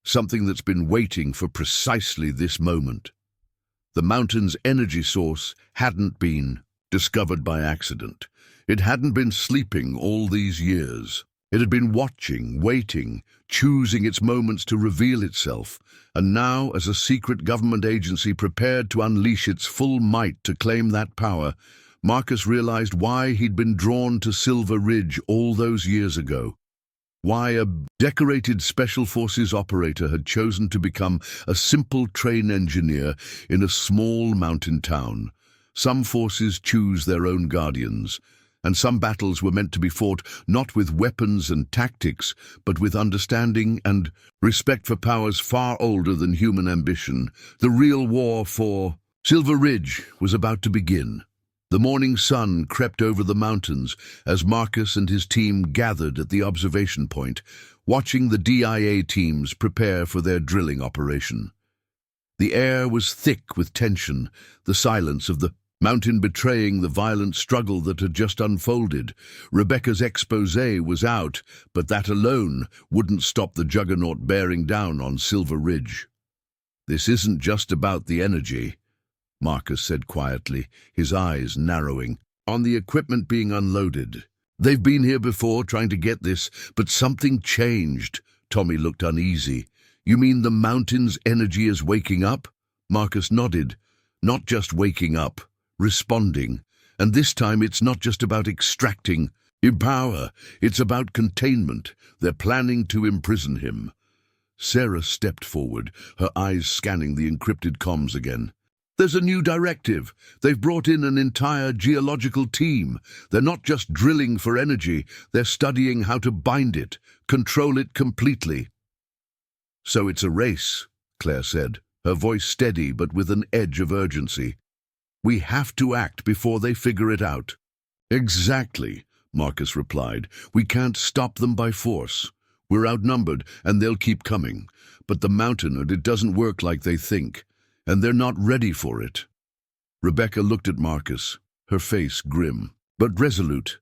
something that's been waiting for precisely this moment. The mountain's energy source hadn't been discovered by accident. It hadn't been sleeping all these years. It had been watching, waiting, choosing its moments to reveal itself, and now, as a secret government agency prepared to unleash its full might to claim that power, Marcus realized why he'd been drawn to Silver Ridge all those years ago. Why a decorated Special Forces operator had chosen to become a simple train engineer in a small mountain town. Some forces choose their own guardians, and some battles were meant to be fought not with weapons and tactics, but with understanding and respect for powers far older than human ambition. The real war for Silver Ridge was about to begin. The morning sun crept over the mountains as Marcus and his team gathered at the observation point, watching the DIA teams prepare for their drilling operation. The air was thick with tension, the silence of the mountain betraying the violent struggle that had just unfolded. Rebecca's exposé was out, but that alone wouldn't stop the juggernaut bearing down on Silver Ridge. "This isn't just about the energy," Marcus said quietly, his eyes narrowing, "on the equipment being unloaded. They've been here before trying to get this, but something changed." Tommy looked uneasy. "You mean the mountain's energy is waking up?" Marcus nodded. "Not just waking up. Responding. And this time it's not just about extracting power, it's about containment. They're planning to imprison him." Sarah stepped forward, her eyes scanning the encrypted comms again. "There's a new directive. They've brought in an entire geological team. They're not just drilling for energy, they're studying how to bind it, control it completely." "So it's a race," Claire said, her voice steady but with an edge of urgency. "We have to act before they figure it out." "Exactly," Marcus replied. "We can't stop them by force. We're outnumbered, and they'll keep coming. But the mountain, it doesn't work like they think, and they're not ready for it." Rebecca looked at Marcus, her face grim, but resolute.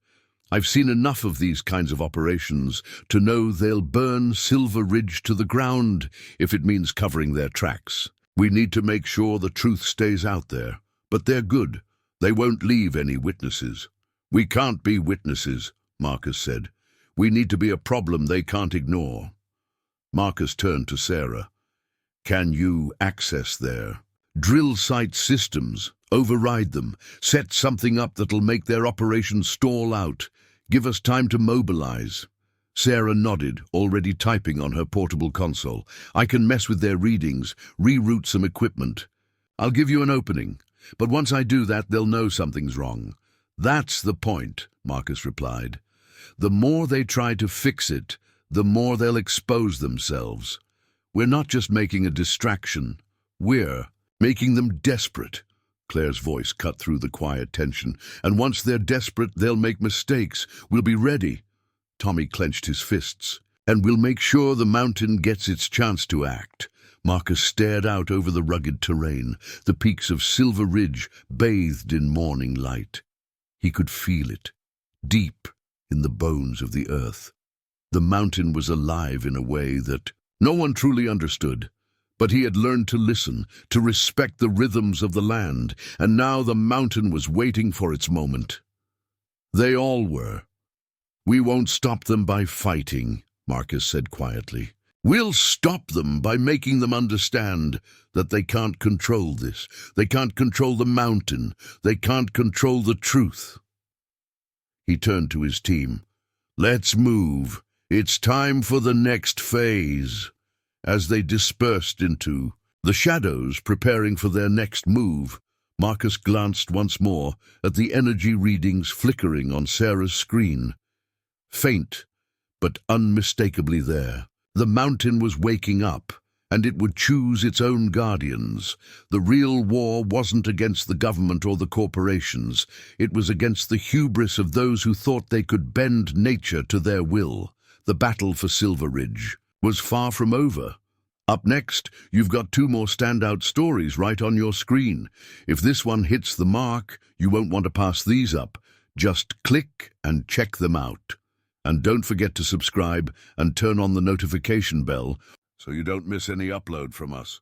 "I've seen enough of these kinds of operations to know they'll burn Silver Ridge to the ground if it means covering their tracks. We need to make sure the truth stays out there. But they're good. They won't leave any witnesses." "We can't be witnesses," Marcus said. "We need to be a problem they can't ignore." Marcus turned to Sarah. "Can you access their drill site systems, override them, set something up that'll make their operation stall out, give us time to mobilize?" Sarah nodded, already typing on her portable console. "I can mess with their readings, reroute some equipment. I'll give you an opening. But once I do that, they'll know something's wrong." "That's the point," Marcus replied. "The more they try to fix it, the more they'll expose themselves. We're not just making a distraction. We're making them desperate." Claire's voice cut through the quiet tension. "And once they're desperate, they'll make mistakes. We'll be ready." Tommy clenched his fists. "And we'll make sure the mountain gets its chance to act." Marcus stared out over the rugged terrain, the peaks of Silver Ridge bathed in morning light. He could feel it, deep in the bones of the earth. The mountain was alive in a way that no one truly understood, but he had learned to listen, to respect the rhythms of the land, and now the mountain was waiting for its moment. They all were. "We won't stop them by fighting," Marcus said quietly. "We'll stop them by making them understand that they can't control this. They can't control the mountain. They can't control the truth." He turned to his team. "Let's move. It's time for the next phase." As they dispersed into the shadows preparing for their next move, Marcus glanced once more at the energy readings flickering on Sarah's screen. Faint, but unmistakably there. The mountain was waking up, and it would choose its own guardians. The real war wasn't against the government or the corporations. It was against the hubris of those who thought they could bend nature to their will. The battle for Silver Ridge was far from over. Up next, you've got two more standout stories right on your screen. If this one hits the mark, you won't want to pass these up. Just click and check them out. And don't forget to subscribe and turn on the notification bell so you don't miss any upload from us.